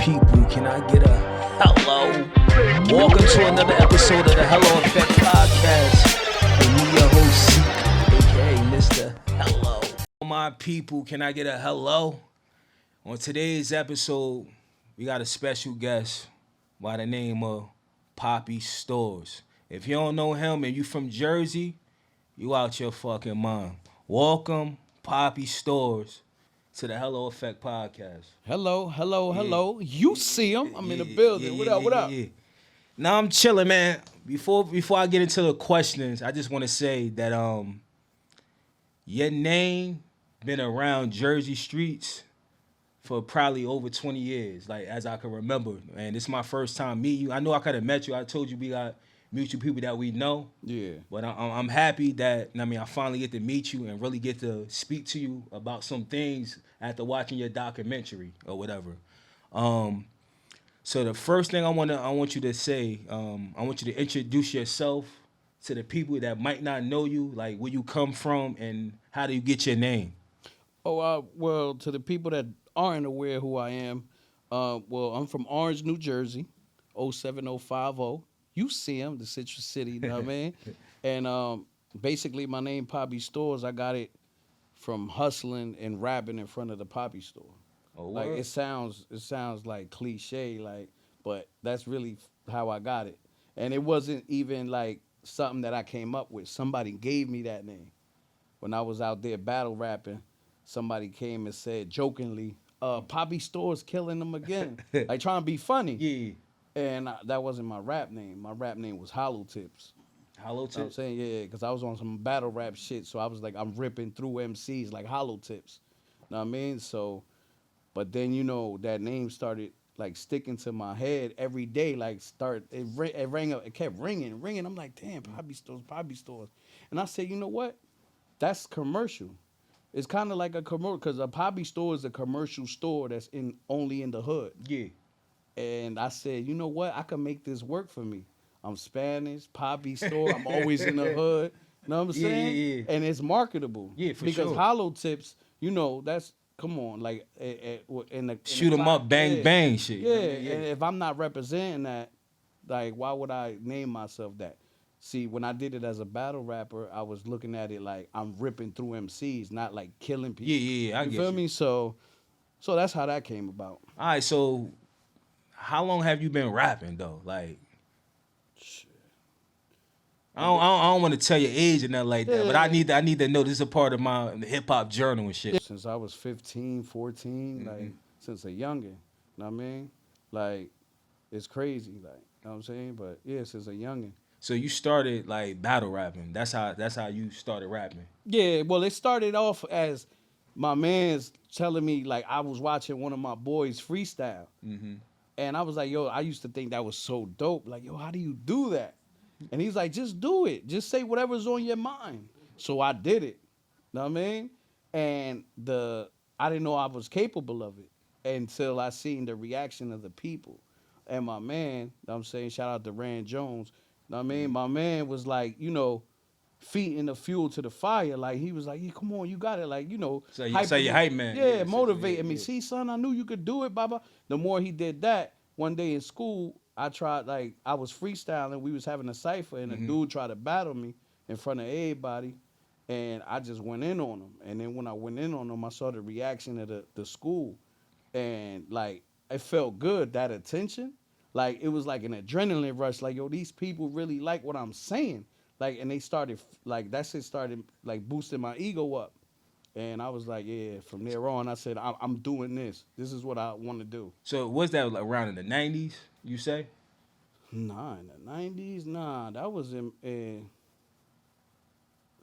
people, can I get a hello? Welcome to another episode of the Hello Effect Podcast. With me, your host, Zeke, aka Mr. Hello. My people, can I get a hello? On today's episode, we got a special guest by the name of Papi Storz. If you don't know him and you from Jersey, you out your fucking mind. Welcome, Papi Storz, to the Hello Effect Podcast. Hello. You see him? I'm in the building. What up? Now I'm chilling, man. Before I get into the questions, I just want to say that your name been around Jersey streets for probably over 20 years, like as I can remember. And this is my first time meeting you. I know I could have met you. I told you we got mutual people that we know. Yeah. But I'm happy that I finally get to meet you and really get to speak to you about some things after watching your documentary or whatever. So the first thing I want you to say, I want you to introduce yourself to the people that might not know you, like where you come from and how do you get your name. Well, to the people that aren't aware who I am, I'm from Orange, New Jersey, 07050. You see him, the Citrus City, you know what I mean? And basically, my name Papi Storz, I got it from hustling and rapping in front of the Papi store. Oh, like word? it sounds like cliche, but that's really how I got it. And it wasn't even like something that I came up with. Somebody gave me that name. When I was out there battle rapping, somebody came and said jokingly, Papi Storz killing them again. Like trying to be funny. Yeah. And that wasn't my rap name. My rap name was Hollow Tips. Hollow You know what I'm Tips? saying? Yeah, because I was on some battle rap shit. So I was like, I'm ripping through MCs like Hollow Tips. Know what I mean? So, but then, that name started like sticking to my head every day. Like it rang up, it kept ringing. I'm like, damn, Papi Storz. And I said, you know what? That's commercial. It's kind of like a commercial because a Papi store is a commercial store that's only in the hood. Yeah. And I said, you know what? I can make this work for me. I'm Spanish, Papi store. I'm always in the hood. You know what I'm saying? Yeah. And it's marketable. Yeah, for because sure. Hollow Tips, that's come on, like in the Shoot 'em up, bang, bang shit. Yeah, and if I'm not representing that, like why would I name myself that? See, when I did it as a battle rapper, I was looking at it like I'm ripping through MCs, not like killing people. Yeah, I you get feel you. me? So that's how that came about. All right, so how long have you been rapping though? Like, Shit. I don't want to tell your age or nothing like that, but I Yeah. need to know this is a part of my hip hop journal and shit. Since I was 15, 14, like since a youngin', know what I mean? Like it's crazy, like, you know what I'm saying? But yeah, since a youngin'. So you started like battle rapping. That's how you started rapping. Yeah, well, it started off as my man's telling me like I was watching one of my boys freestyle. And I was like, yo, I used to think that was so dope. Like, yo, how do you do that? And he's like, just do it. Just say whatever's on your mind. So I did it. Know what I mean? And I didn't know I was capable of it until I seen the reaction of the people. And my man, know what I'm saying, shout out to Rand Jones. Know what I mean? My man was like, feeding the fuel to the fire. Like he was like, yeah, come on, you got it. Like, So you hype man. Yeah, Yeah, motivating me. yeah. See, son, I knew you could do it, baba. The more he did that, one day in school, I tried, like, I was freestyling. We was having a cipher, and a dude tried to battle me in front of everybody, and I just went in on him. And then when I went in on him, I saw the reaction of the school, and, like, it felt good, that attention. Like, it was like an adrenaline rush. Like, yo, these people really like what I'm saying. Like, and they started, like, that shit started, like, boosting my ego up. And I was like, yeah, from there on, I said, I'm doing this. This is what I want to do. So was that like around in the 90s, you say? Nah, in the 90s? Nah, that was in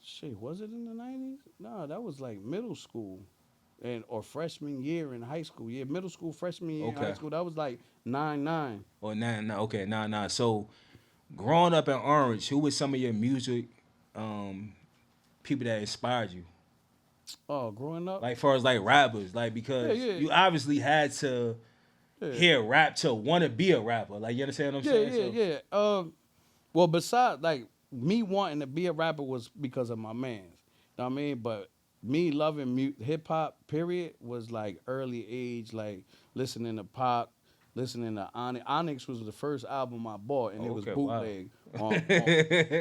shit, was it in the 90s? Nah, that was like middle school or freshman year in high school. Yeah, middle school, freshman year in high school. That was like 99. Or okay, 9. So growing up in Orange, who was some of your music people that inspired you? Oh, growing up? Like far as like rappers, like because Yeah. you obviously had to hear rap to want to be a rapper. Like you understand what I'm saying? Yeah. Well, besides like me wanting to be a rapper was because of my mans. Know what I mean? But me loving hip hop, period, was like early age, like listening to Pop, listening to Onyx. Onyx was the first album I bought, and it was Okay, bootleg. wow.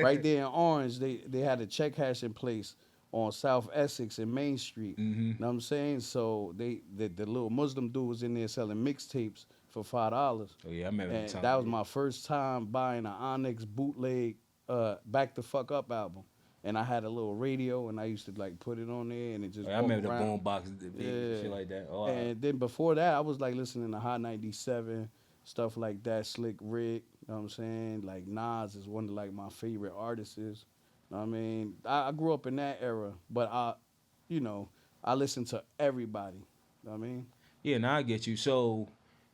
Right there in Orange, they had a check cash in place on South Essex and Main Street. Mm-hmm. Know what I'm saying? So the little Muslim dude was in there selling mixtapes for $5. Oh yeah, I remember And the time. that was my first time buying an Onyx bootleg Back the Fuck Up album. And I had a little radio, and I used to like put it on there, and it just. I remember around. the boom boxes, the big shit like that. Oh, And then before that, I was like listening to Hot 97, stuff like that, Slick Rick. You know what I'm saying? Like Nas is one of like my favorite artists. You know what I mean? I grew up in that era, but I listened to everybody. You know what I mean? yeah, now I get you. So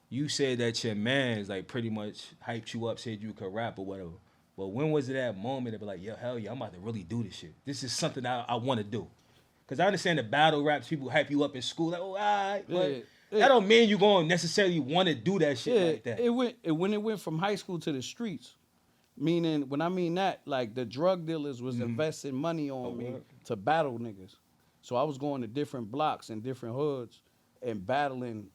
you said that your man's like pretty much hyped you up, said you could rap or whatever. But when was it that moment to be like, yo, hell yeah, I'm about to really do this shit. This is something I want to do. Because I understand the battle raps, people hype you up in school, like, oh, all right. But that don't mean you going to necessarily want to do that shit like that. When it went from high school to the streets, meaning, when I mean that, like the drug dealers was investing money on me to battle niggas. So I was going to different blocks and different hoods and battling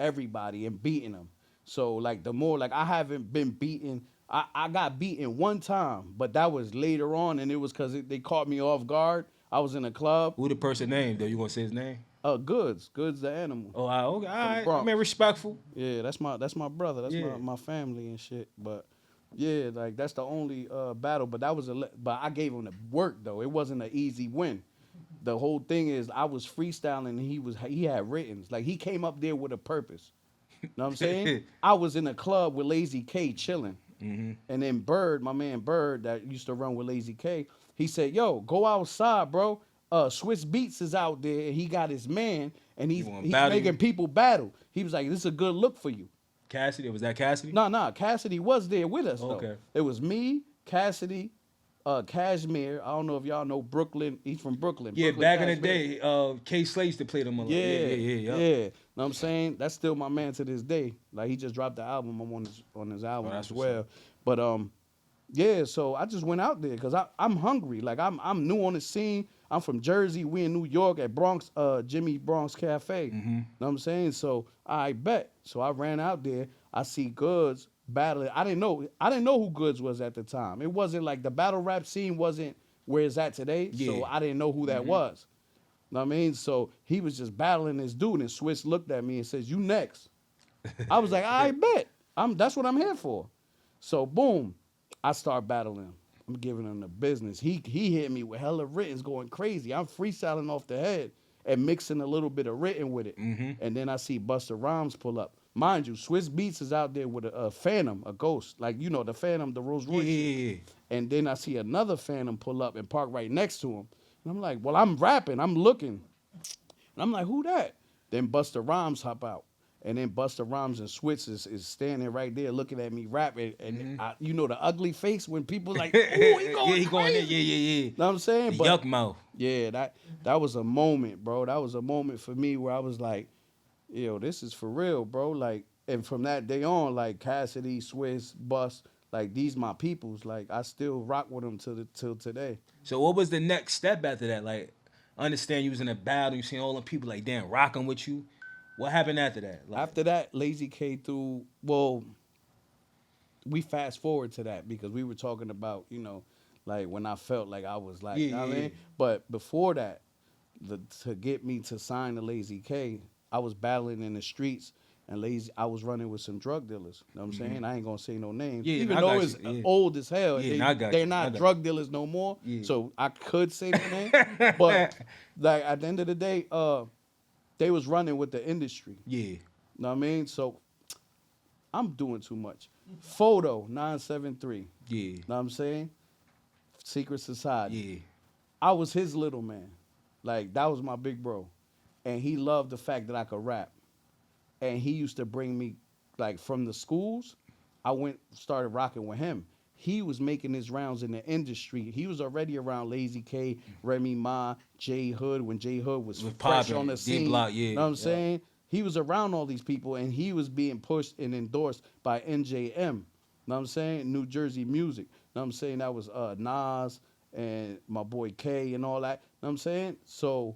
everybody and beating them. So like the more, like I haven't been beaten. I got beaten one time, but that was later on, and it was because they caught me off guard. I was in a club. Who the person name, though? You going to say his name? Goods the animal. Oh, okay, all right. Bronx. I mean, respectful. Yeah, that's my brother. That's Yeah. my family and shit. But yeah, like that's the only battle. But that was but I gave him the work though. It wasn't an easy win. The whole thing is I was freestyling and he had writtens. Like he came up there with a purpose. Know what I'm saying? I was in a club with Lazy K chilling. Mm-hmm. And then Bird, my man Bird, that used to run with Lazy K, he said, yo, go outside, bro. Swiss Beats is out there, and he got his man, and he's making people battle. He was like, this is a good look for you. Cassidy? Was that Cassidy? No, Cassidy was there with us, though. Okay. It was me, Cassidy, Cashmere. I don't know if y'all know Brooklyn. He's from Brooklyn. Yeah, Brooklyn, back Cashmere. in the day, K. Slade used to play them a lot. Yeah. Know what I'm saying? That's still my man to this day. Like, he just dropped the album. I'm on his album as well. But, yeah, so I just went out there because I'm hungry. Like, I'm new on the scene. I'm from Jersey. We in New York at Bronx, Jimmy Bronx Cafe. Mm-hmm. Know what I'm saying? So I bet. So I ran out there. I see Goods battling. I didn't know who Goods was at the time. It wasn't like the battle rap scene wasn't where it's at today. Yeah. So I didn't know who that was. Know what I mean? So he was just battling this dude, and Swiss looked at me and says, "You next." I was like, I bet. That's what I'm here for. So boom, I start battling him. I'm giving him the business. He hit me with hella writtens going crazy. I'm freestyling off the head and mixing a little bit of written with it. Mm-hmm. And then I see Busta Rhymes pull up. Mind you, Swiss Beats is out there with a Phantom, a Ghost. Like, you know, the Phantom, the Rolls Royce. Yeah. And then I see another Phantom pull up and park right next to him. And I'm like, well, I'm rapping. I'm looking. And I'm like, who that? Then Busta Rhymes hop out. And then Busta Rhymes and Switz is standing right there looking at me rapping. And you know the ugly face when people like, ooh, he going there. crazy. Yeah. Know what I'm saying? The yuck mouth. Yeah, that was a moment, bro. That was a moment for me where I was like, yo, this is for real, bro. Like, and from that day on, like Cassidy, Swiss, Bus, like these my peoples. Like I still rock with them till today. So what was the next step after that? Like, understand you was in a battle, you seen all them people like, damn, rocking with you. What happened after that? Like, after that, Lazy K through. Well, we fast forward to that because we were talking about, you know, like when I felt like I was like, you know what I mean? But before that, to get me to sign to Lazy K, I was battling in the streets, and I was running with some drug dealers. You know what I'm saying? I ain't gonna say no names. Yeah, even though it's old as hell. They're not drug dealers no more. Yeah. So I could say the name. But like at the end of the day, they was running with the industry. Yeah. Know what I mean? So I'm doing too much. Photo 973. Yeah. Know what I'm saying? Secret Society. Yeah. I was his little man. Like, that was my big bro. And he loved the fact that I could rap. And he used to bring me, like, from the schools, started rocking with him. He was making his rounds in the industry. He was already around Lazy K, Remy Ma, J Hood, when J Hood was fresh on the scene. D-Block, Know what I'm saying? He was around all these people, and he was being pushed and endorsed by NJM. Know what I'm saying? New Jersey Music. Know what I'm saying? That was Nas and my boy K and all that. Know what I'm saying? So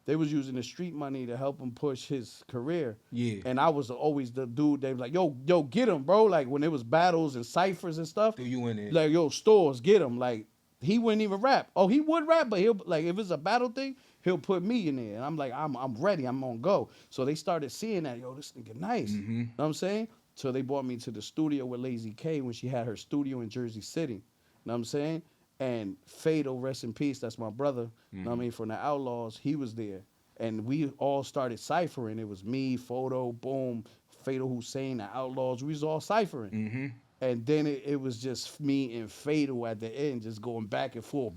they was using the street money to help him push his career. Yeah. And I was always the dude. They was like, yo, get him, bro. Like when there was battles and ciphers and stuff. Threw you in there. Like, yo, Storz, get him. Like he wouldn't even rap. Oh, he would rap, but he'll like if it's a battle thing, he'll put me in there. And I'm like, I'm ready. I'm on go. So they started seeing that, yo, this nigga nice. Mm-hmm. Know what I'm saying? So they brought me to the studio with Lazy K when she had her studio in Jersey City. Know what I'm saying? And Fatal, rest in peace, that's my brother. Know what I mean? From the Outlaws, he was there. And we all started ciphering. It was me, Photo, Boom, Fatal Hussein, the Outlaws. We was all ciphering. Mm-hmm. And then it was just me and Fatal at the end, just going back and forth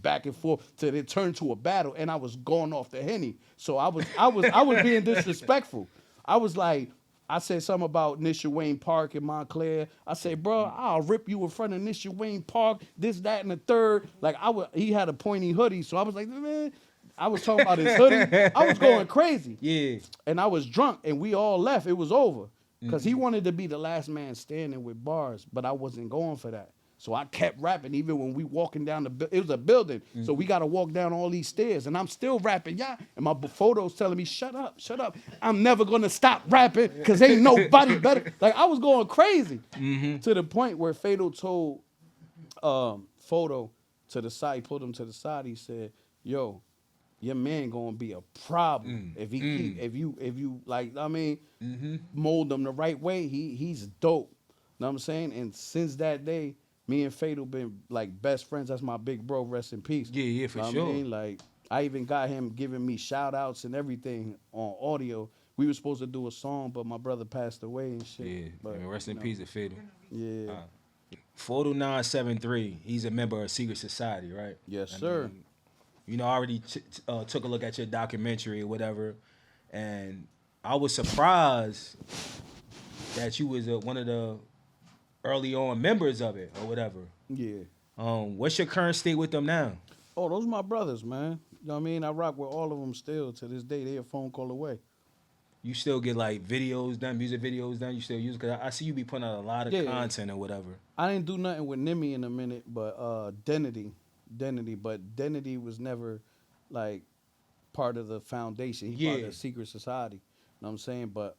till it turned to a battle. And I was going off the Henny. So I was being disrespectful. I was like, I said something about Nisha Wayne Park in Montclair. I said, bro, I'll rip you in front of Nisha Wayne Park, this, that, and the third. Like he had a pointy hoodie, so I was like, man, I was talking about his hoodie. I was going crazy. Yeah. And I was drunk, and we all left. It was over. Because he wanted to be the last man standing with bars, but I wasn't going for that. So I kept rapping even when we walking down it was a building. So we got to walk down all these stairs, and I'm still rapping, yeah. And my photos telling me, shut up. I'm never going to stop rapping because ain't nobody better. Like, I was going crazy to the point where Fatal told Photo to the side, he pulled him to the side. He said, yo, your man gonna be a problem if you like, I mean, mold him the right way. He's dope. Know what I'm saying? And since that day, me and Fatal been like best friends. That's my big bro. Rest in peace. Yeah, for know sure. What I mean? Like I even got him giving me shout outs and everything on audio. We were supposed to do a song, but my brother passed away and shit. Yeah, but, rest in peace to Fatal. Yeah. 42973, he's a member of Secret Society, right? Yes, I sir. mean, you know, I already took a look at your documentary or whatever, and I was surprised that you was one of the early on members of it or whatever. Yeah. What's your current state with them now? Oh, those are my brothers, man. You know what I mean? I rock with all of them still to this day. They a phone call away. You still get like videos done, music videos done. You still use, cause I see you be putting out a lot of content or whatever. I didn't do nothing with Nimmy in a minute, but Denity, but Denity was never like part of the foundation. He part of the secret society. You know what I'm saying? But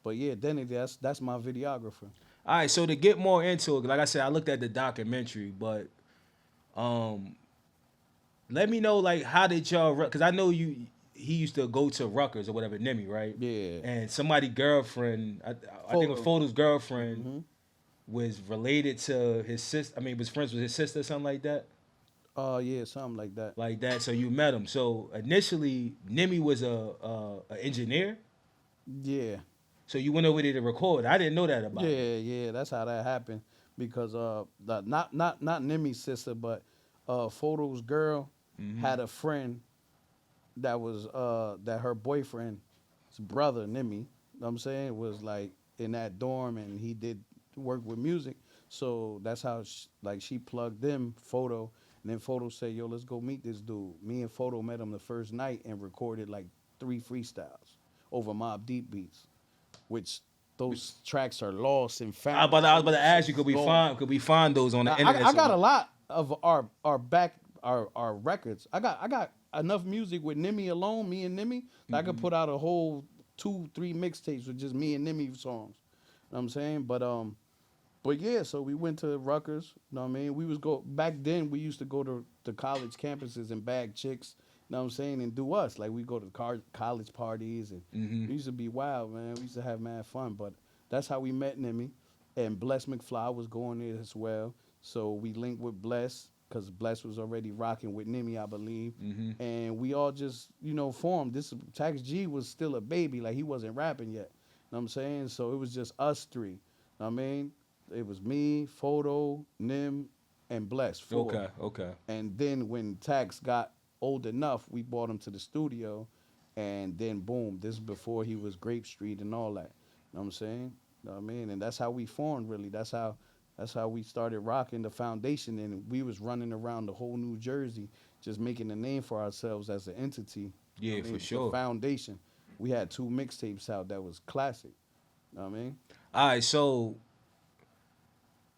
yeah, Denity, that's my videographer. All right, so to get more into it, like I said, I looked at the documentary, but let me know like how did y'all, cause I know he used to go to Rutgers or whatever, Nimmy, right? Yeah. And somebody's girlfriend, I think it was Photo's girlfriend, was related to his sister. I mean, was friends with his sister or something like that. Yeah, something like that. Like that. So you met him. So initially, Nimmy was a engineer. Yeah. So you went over there to record. I didn't know that about. Yeah. That's how that happened. Because not Nimmy's sister, but Photo's girl had a friend that was that her boyfriend's brother, Nimmy, you know what I'm saying, was like in that dorm and he did work with music. So that's how she plugged them, Photo, and then Photo said, yo, let's go meet this dude. Me and Photo met him the first night and recorded like 3 freestyles over Mobb Deep beats, which those tracks are lost and found. I was about to ask you, could we find those on the internet? I got a lot of our records. I got enough music with Nimmy alone, me and Nimmy, that I could put out a whole 2-3 mixtapes with just me and Nimmy songs. You know what I'm saying? But yeah, so we went to Rutgers. You know what I mean? We was back then. We used to go to the college campuses and bag chicks. You know what I'm saying? And do us like we go to college parties and we used to be wild, man. We used to have mad fun. But that's how we met Nimmy, and Bless McFly was going there as well. So we linked with Bless, because Bless was already rocking with Nimmy, I believe. And we all just, formed. Tax G was still a baby. Like, he wasn't rapping yet. You know what I'm saying? So it was just us 3. You know what I mean? It was me, Photo, Nim, and Bless. 4. Okay. And then when Tax got old enough, we brought him to the studio. And then, boom, this is before he was Grape Street and all that. You know what I'm saying? You know what I mean? And that's how we formed, really. That's how we started rocking the foundation, and we was running around the whole New Jersey, just making a name for ourselves as an entity. Yeah, for sure. The foundation. We had 2 mixtapes out that was classic. You know what I mean? All right, so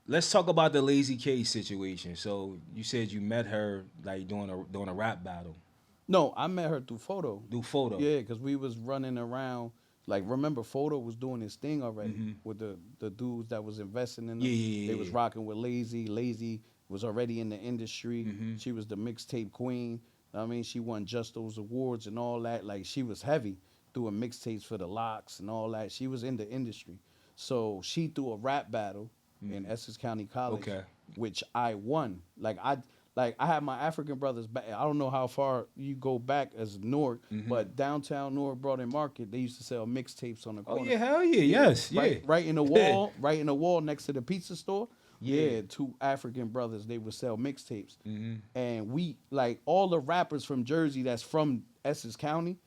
let's talk about the Lazy K situation. So you said you met her like doing a rap battle. No, I met her through Photo. Do photo. Yeah, because we was running around. Like, remember, Photo was doing his thing already with the dudes that was investing in them. Yeah. They was rocking with Lazy. Lazy was already in the industry. She was the mixtape queen. I mean, she won just those awards and all that. Like, she was heavy doing mixtapes for the Locks and all that. She was in the industry. So she threw a rap battle in Essex County College, which I won. Like I had my African brothers back. I don't know how far you go back as Newark, but downtown Newark, Broad Market, they used to sell mixtapes on the corner. Oh yeah, hell yeah, yes, Right in the wall, right in the wall next to the pizza store. Yeah, two African brothers, they would sell mixtapes. And we, like, all the rappers from Jersey that's from Essex County,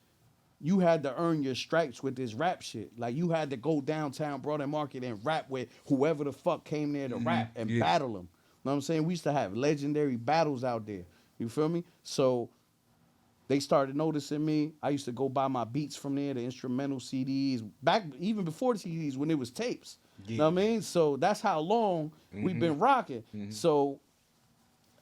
you had to earn your stripes with this rap shit. Like, you had to go downtown Broad Market and rap with whoever the fuck came there to rap and battle them. Know what I'm saying? We used to have legendary battles out there. You feel me? So they started noticing me. I used to go buy my beats from there, the instrumental CDs, back even before the CDs when it was tapes. You know what I mean? So that's how long we've been rocking. So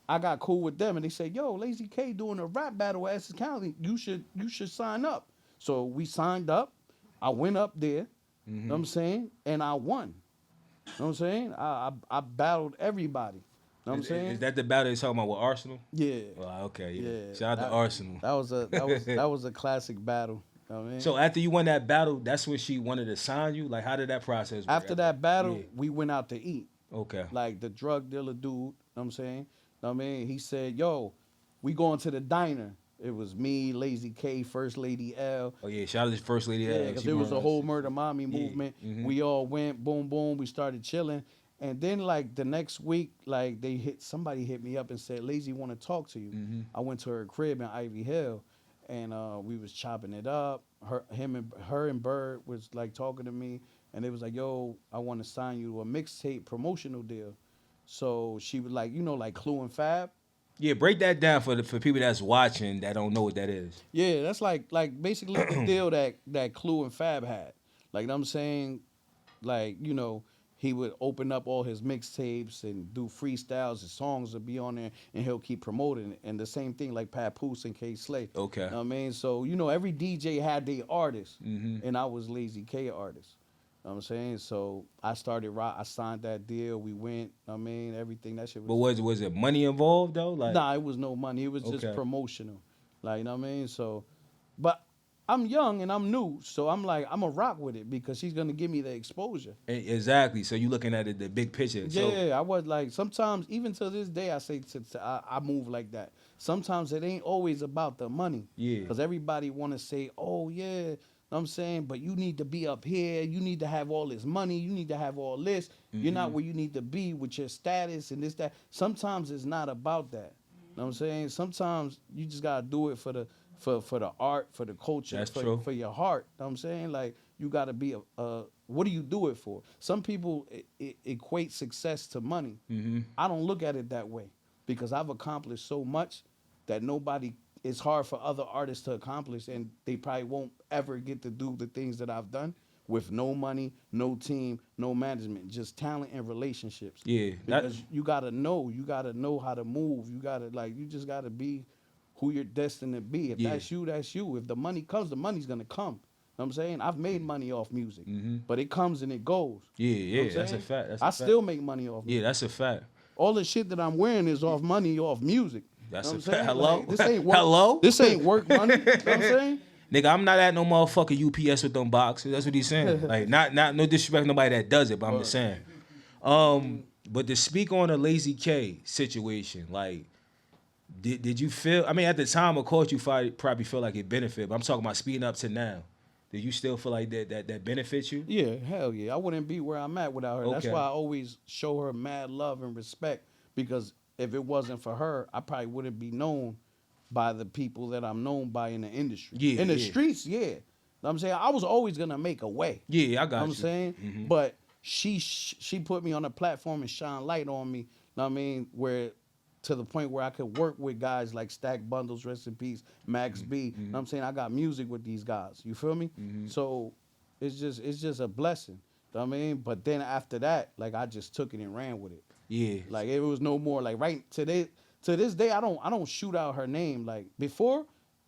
I got cool with them and they said, yo, Lazy K doing a rap battle at Essex County. You should sign up. So we signed up. I went up there, you know what I'm saying? And I won. You know what I'm saying? I battled everybody. You know what I'm saying? Is that the battle you're talking about with Arsenal? Yeah. Well, okay, yeah. Yeah. Shout out to Arsenal. That was a classic battle. You know what I mean? So after you won that battle, that's when she wanted to sign you? Like, how did that process work? After that battle, we went out to eat. Okay. Like, the drug dealer dude, you know what I'm saying? You know what I mean? He said, yo, we going to the diner. It was me, Lazy K, First Lady L. Oh, yeah, shout out to First Lady L. Yeah, because there was a whole Murder Mommy movement. We all went, boom, boom, we started chilling. And then, like, the next week, like, somebody hit me up and said, Lazy want to talk to you. I went to her crib in Ivy Hill, and we was chopping it up. Her and Bird was, like, talking to me, and they was like, yo, I want to sign you to a mixtape promotional deal. So she was like, you know, like Clue and Fab. Yeah, break that down for people that's watching that don't know what that is. Yeah, that's like basically the deal that Clue and Fab had. Like, you know what I'm saying? Like, you know, he would open up all his mixtapes and do freestyles. His songs would be on there, and he'll keep promoting it. And the same thing like Papoose and K Slay. Okay. You know what I mean? So, you know, every DJ had their artist, and I was Lazy K artist. You know what I'm saying? So I signed that deal. We went, you know what I mean, everything. That shit was. But was it money involved though? Like, nah, it was no money. It was just promotional. Like, you know what I mean? So, but I'm young and I'm new, so I'm like, I'm going to rock with it because she's going to give me the exposure. Exactly. So you looking at it, the big picture. Yeah, I was like, sometimes, even to this day, I say I move like that. Sometimes it ain't always about the money. Yeah. Because everybody want to say, oh, yeah, you know what I'm saying, but you need to be up here. You need to have all this money. You need to have all this. You're not where you need to be with your status and this, that. Sometimes it's not about that. You know what I'm saying? Sometimes you just got to do it for the art, for the culture, for your heart. You know what I'm saying? Like, you got to be what do you do it for? Some people equate success to money. I don't look at it that way because I've accomplished so much that it's hard for other artists to accomplish, and they probably won't ever get to do the things that I've done with no money, no team, no management, just talent and relationships. Yeah. Because you got to know how to move. You just got to be who you're destined to be. If that's you, that's you. If the money comes, the money's going to come. You know what I'm saying? I've made money off music, but it comes and it goes. Yeah, you know that's a fact. I still make money off music. Yeah, that's a fact. All the shit that I'm wearing is off money, off music. That's you know a fact. Hello? Like, this ain't work. Hello? This ain't work money. You know what I'm saying? Nigga, I'm not at no motherfucking UPS with them boxes. That's what he's saying. Like, not no disrespect to nobody that does it, but I'm just saying. But to speak on the Lazy K situation, like, did you feel? I mean, at the time, of course, you probably feel like it benefited. But I'm talking about speeding up to now. Do you still feel like that benefits you? Yeah, hell yeah. I wouldn't be where I'm at without her. Okay. That's why I always show her mad love and respect, because if it wasn't for her, I probably wouldn't be known by the people that I'm known by in the industry. Yeah, in the streets, yeah. You know what I'm saying? I was always going to make a way. Yeah, I got you. Know what I'm saying? But she put me on a platform and shine light on me, you know what I mean, where to the point where I could work with guys like Stack Bundles, rest in peace, Max B. You know what I'm saying? I got music with these guys. You feel me? So it's just a blessing. You know what I mean? But then after that, like, I just took it and ran with it. Yeah. Like, it was no more like right to this day I don't shoot out her name. Like, before,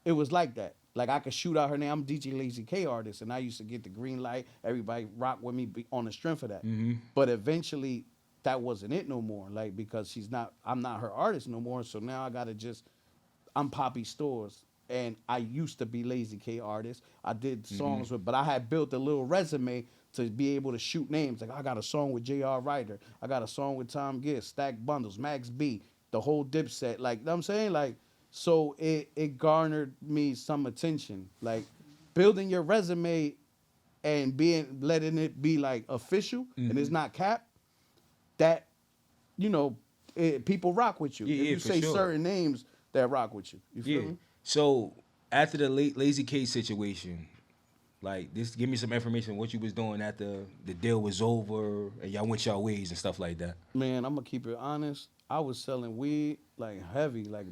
it was like that. Like I could shoot out her name. I'm DJ Lazy K artist, and I used to get the green light. Everybody rock with me on the strength of that. But eventually, that wasn't it no more. Like because I'm not her artist no more. So now I gotta I'm Papi Storz, and I used to be Lazy K artist. I did songs but I had built a little resume to be able to shoot names. Like I got a song with J.R. Ryder. I got a song with Tom Gibbs, Stack Bundles, Max B, the whole Dipset. Like, you know what I'm saying? Like, so it garnered me some attention. Like, building your resume and letting it be like official and it's not cap, that, people rock with you. If you say certain names that rock with you. You feel me? So after the Lazy K situation, like this, give me some information on what you was doing after the deal was over and y'all went y'all ways and stuff like that. Man, I'm gonna keep it honest. I was selling weed like heavy, like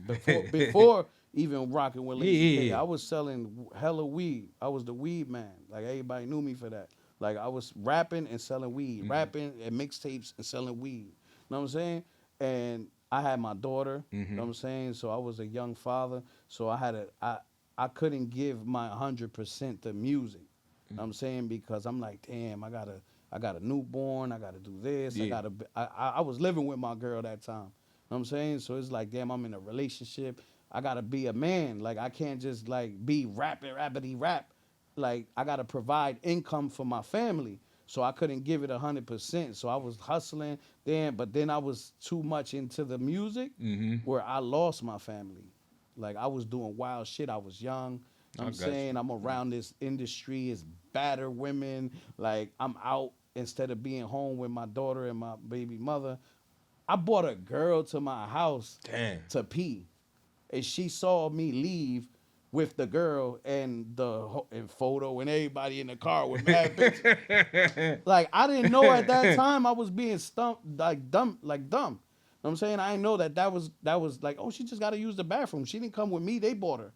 before even rocking with Lazy K. I was selling hella weed. I was the weed man. Like everybody knew me for that. Like I was rapping and selling weed, rapping and mixtapes and selling weed. You know what I'm saying? And I had my daughter. You know what I'm saying? So I was a young father. So I couldn't give my 100% to music. You know what I'm saying? Because I'm like, damn, I got a newborn, I gotta do this, I was living with my girl that time. You know what I'm saying? So it's like, damn, I'm in a relationship. I gotta be a man. Like I can't just like be rappity rap. Like I gotta provide income for my family. So I couldn't give it 100%. So I was hustling but then I was too much into the music where I lost my family. Like I was doing wild shit. I was young. I'm saying I'm around this industry. It's battered women. Like I'm out instead of being home with my daughter and my baby mother. I brought a girl to my house to pee, and she saw me leave with the girl and and photo and everybody in the car with mad pictures. Like I didn't know at that time I was being stumped like dumb. You know what I'm saying? I didn't know that was like, oh, she just got to use the bathroom. She didn't come with me. They bought her.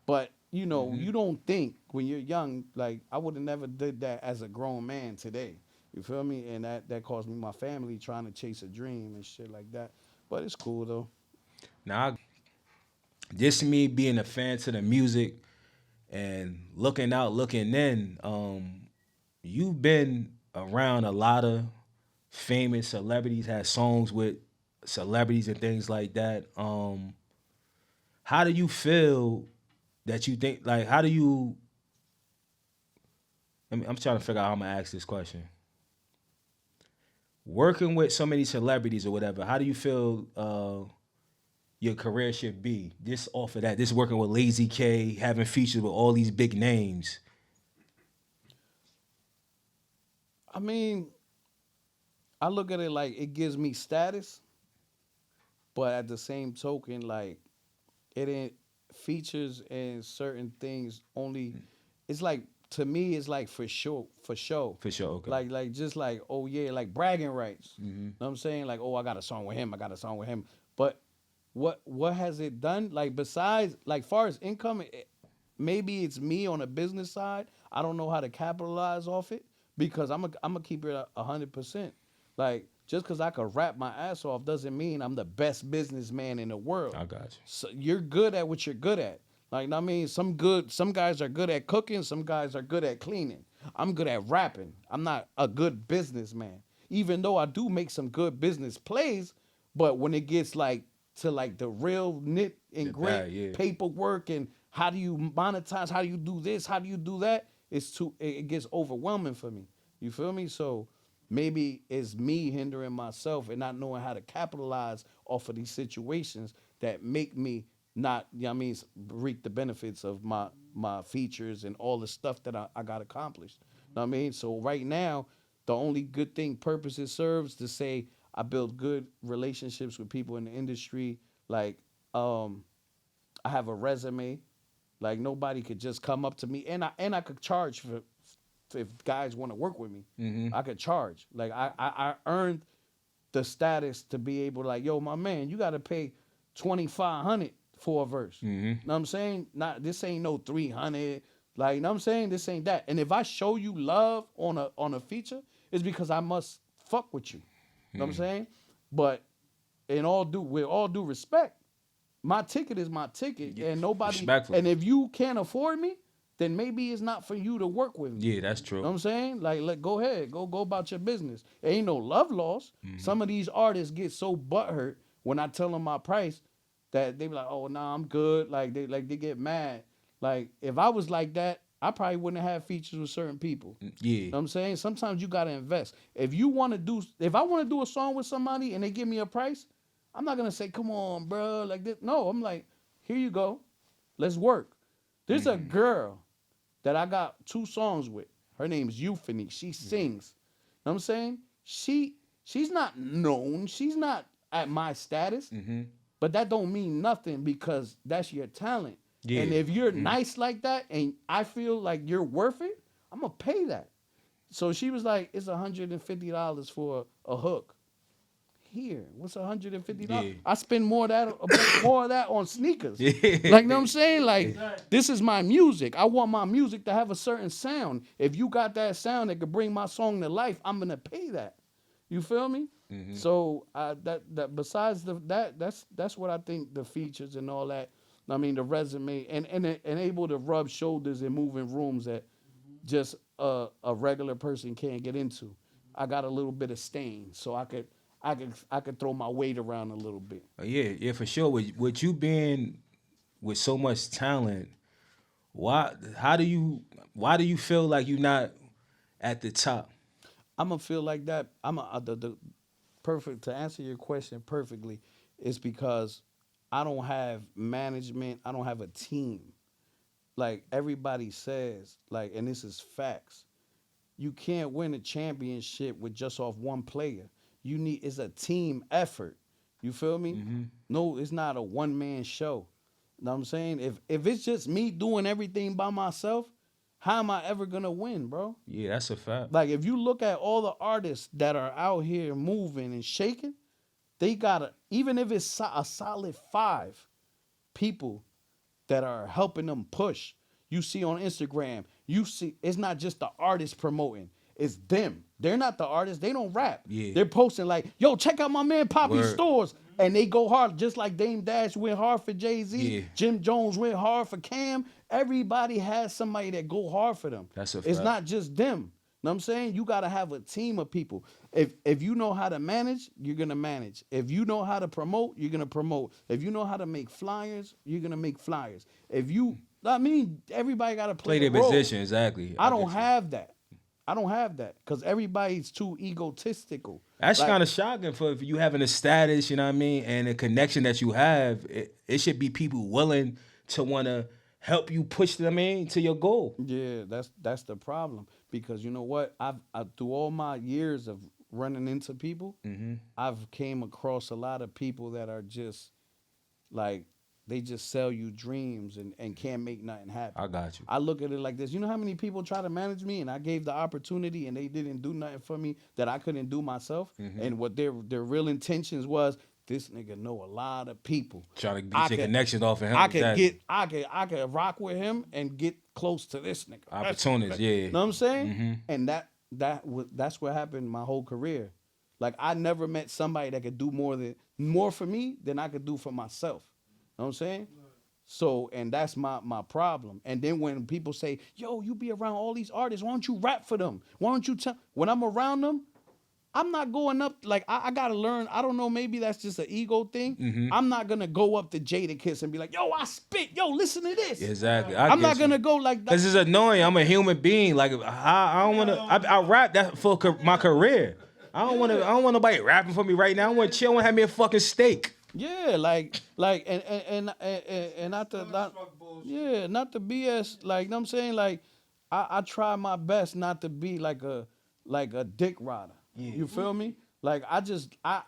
But, you don't think when you're young, like I would have never did that as a grown man today. You feel me? And that cost me my family trying to chase a dream and shit like that. But it's cool, though. Now, just me being a fan to the music and looking out, looking in, you've been around a lot of famous celebrities, had songs with celebrities and things like that. How do you feel that you think, like, how do you, I'm trying to figure out how I'm going to ask this question. Working with so many celebrities or whatever, how do you feel your career should be? Just off of that, this working with Lazy K, having features with all these big names. I mean, I look at it like it gives me status, but at the same token, like it ain't features and certain things only. It's like, to me, it's like for show. For sure, okay. Like just like, oh yeah, like bragging rights. You know what I'm saying? Like, oh, I got a song with him. But what has it done? Like besides, like far as income, maybe it's me on a business side. I don't know how to capitalize off it because I'm gonna keep it 100%. Like just because I could rap my ass off doesn't mean I'm the best businessman in the world. I got you. So you're good at what you're good at. Like, I mean, some guys are good at cooking, some guys are good at cleaning. I'm good at rapping. I'm not a good businessman. Even though I do make some good business plays, but when it gets like to like the real nit and grit paperwork and how do you monetize, how do you do this, how do you do that, it gets overwhelming for me. You feel me? So maybe it's me hindering myself and not knowing how to capitalize off of these situations that make me not, reap the benefits of my features and all the stuff that I got accomplished. You know what I mean? So right now, the only good thing purposes serves to say I build good relationships with people in the industry. Like, I have a resume. Like nobody could just come up to me, and I could charge for if guys want to work with me. I could charge. Like I earned the status to be able to, like, yo, my man, you got to pay $2,500 for a verse. Know what I'm saying? This ain't no 300. Like, know what I'm saying? This ain't that. And if I show you love on a feature, it's because I must fuck with you. Know what I'm saying? But with all due respect, my ticket is my ticket, and nobody. Respectfully. And if you can't afford me, then maybe it's not for you to work with me. Yeah, that's true. You know what I'm saying? Like, go ahead, go about your business. There ain't no love lost. Some of these artists get so butthurt when I tell them my price that they be like, oh, nah, I'm good. Like they get mad. Like if I was like that, I probably wouldn't have features with certain people. Yeah. You know what I'm saying? Sometimes you gotta invest. If I want to do a song with somebody and they give me a price, I'm not gonna say, come on, bro, like this. No, I'm like, here you go. Let's work. There's a girl that I got 2 songs with. Her name's Euphony. She sings. You know what I'm saying? She's not known. She's not at my status. But that don't mean nothing because that's your talent. Yeah. And if you're nice like that and I feel like you're worth it, I'm going to pay that. So she was like, it's $150 for a hook. Here, what's $150? Yeah. I spend more of that on sneakers. Yeah. Like, you know what I'm saying? Like, this is my music. I want my music to have a certain sound. If you got that sound that could bring my song to life, I'm going to pay that. You feel me? So that besides that's what I think the features and all that. I mean the resume and able to rub shoulders and move in rooms that just a regular person can't get into. I got a little bit of stain, so I could throw my weight around a little bit. Yeah, for sure. With you being with so much talent, why do you feel like you're not at the top? I'm gonna feel like that. The perfect to answer your question perfectly is because I don't have management. I don't have a team. Like everybody says, like, and this is facts. You can't win a championship with just off one player. It's a team effort. You feel me? No, it's not a one-man show. You know what I'm saying? If it's just me doing everything by myself, how am I ever gonna win, bro? Yeah, that's a fact. Like if you look at all the artists that are out here moving and shaking, they gotta, even if it's a solid 5 people that are helping them push. You see on Instagram, you see it's not just the artist promoting, it's them. They're not the artists, they don't rap. Yeah. They're posting like, yo, check out my man Papi Storz. And they go hard, just like Dame Dash went hard for Jay-Z. Yeah. Jim Jones went hard for Cam. Everybody has somebody that go hard for them. That's a fact. It's not just them. Know what I'm saying? You got to have a team of people. If you know how to manage, you're going to manage. If you know how to promote, you're going to promote. If you know how to make flyers, you're going to make flyers. Everybody got to play their role. Position, exactly. I don't have that. I don't have that because everybody's too egotistical. That's kind of shocking for if you having a status, you know what I mean, and a connection that you have. It should be people willing to want to help you push them to your goal. Yeah, that's the problem because you know what? I through all my years of running into people, I've came across a lot of people that are just like they just sell you dreams and can't make nothing happen. I got you. I look at it like this. You know how many people try to manage me and I gave the opportunity and they didn't do nothing for me that I couldn't do myself? And what their real intentions was, this nigga know a lot of people. Trying to get your connections off of him. I could rock with him and get close to this nigga. Opportunities, yeah. You know what I'm saying? And that's what happened my whole career. Like I never met somebody that could do more for me than I could do for myself. You know what I'm saying? So, and that's my problem. And then when people say, yo, you be around all these artists, why don't you rap for them? Why don't you when I'm around them, I'm not going up, like, I got to learn. I don't know, maybe that's just an ego thing. I'm not going to go up to Jadakiss and be like, yo, I spit. Yo, listen to this. Exactly. I'm not going to go like that. This is annoying. I'm a human being. Like, I don't want to, I rap that for my career. I don't want nobody rapping for me right now. I want to chill and have me a fucking steak. Yeah, and not to BS. Like, you know what I'm saying? Like, I try my best not to be like a dick rider. Yeah. You feel me? Like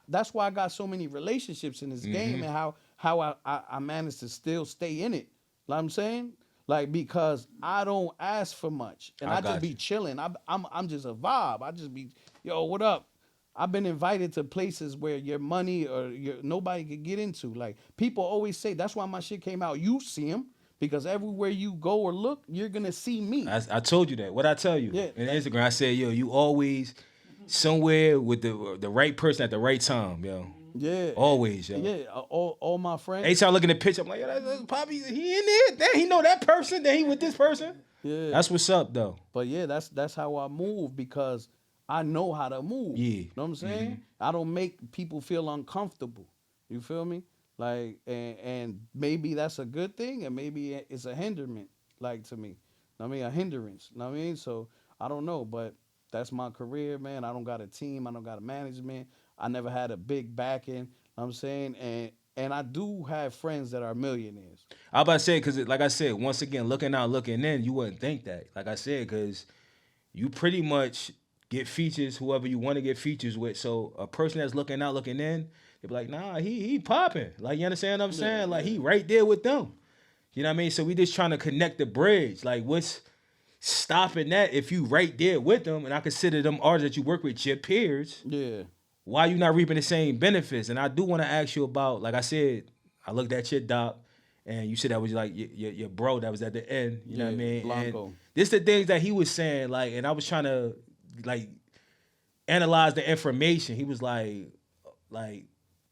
that's why I got so many relationships in this game and how I managed to still stay in it. Like I'm saying? Like because I don't ask for much and I just be chilling. I'm just a vibe. I just be, yo, what up? I've been invited to places where your money or nobody could get into. Like people always say, that's why my shit came out. You see them because everywhere you go or look, you're gonna see me. I told you that. What I tell you? Yeah. In Instagram, I said, yo, you always somewhere with the right person at the right time, yo. Yeah. Always, yo. Yeah, all my friends. Anytime I look in the picture, I'm like, yo, that's Papi. He in there. Then he know that person. Then he with this person. Yeah. That's what's up, though. But yeah, that's how I move because I know how to move. Yeah. You know what I'm saying? I don't make people feel uncomfortable. You feel me? Like, and maybe that's a good thing, and maybe it's a hindrance, like to me. I mean, a hindrance. You know what I mean? So I don't know, but that's my career, man. I don't got a team. I don't got a management. I never had a big backing. You know what I'm saying? And I do have friends that are millionaires. I about to say, because like I said, once again, looking out, looking in, you wouldn't think that. Like I said, because you pretty much get features whoever you want to get features with. So a person that's looking out, looking in, they be like, nah, he popping. Like, you understand what I'm saying? Like, he right there with them. You know what I mean? So we just trying to connect the bridge. Like, what's stopping that if you right there with them? And I consider them artists that you work with your peers. Yeah. Why you not reaping the same benefits? And I do want to ask you about, like I said, I looked at your doc, and you said that was like your bro that was at the end. You know what I mean? Blanco. And this the things that he was saying, like, and I was trying to like analyze the information. He was like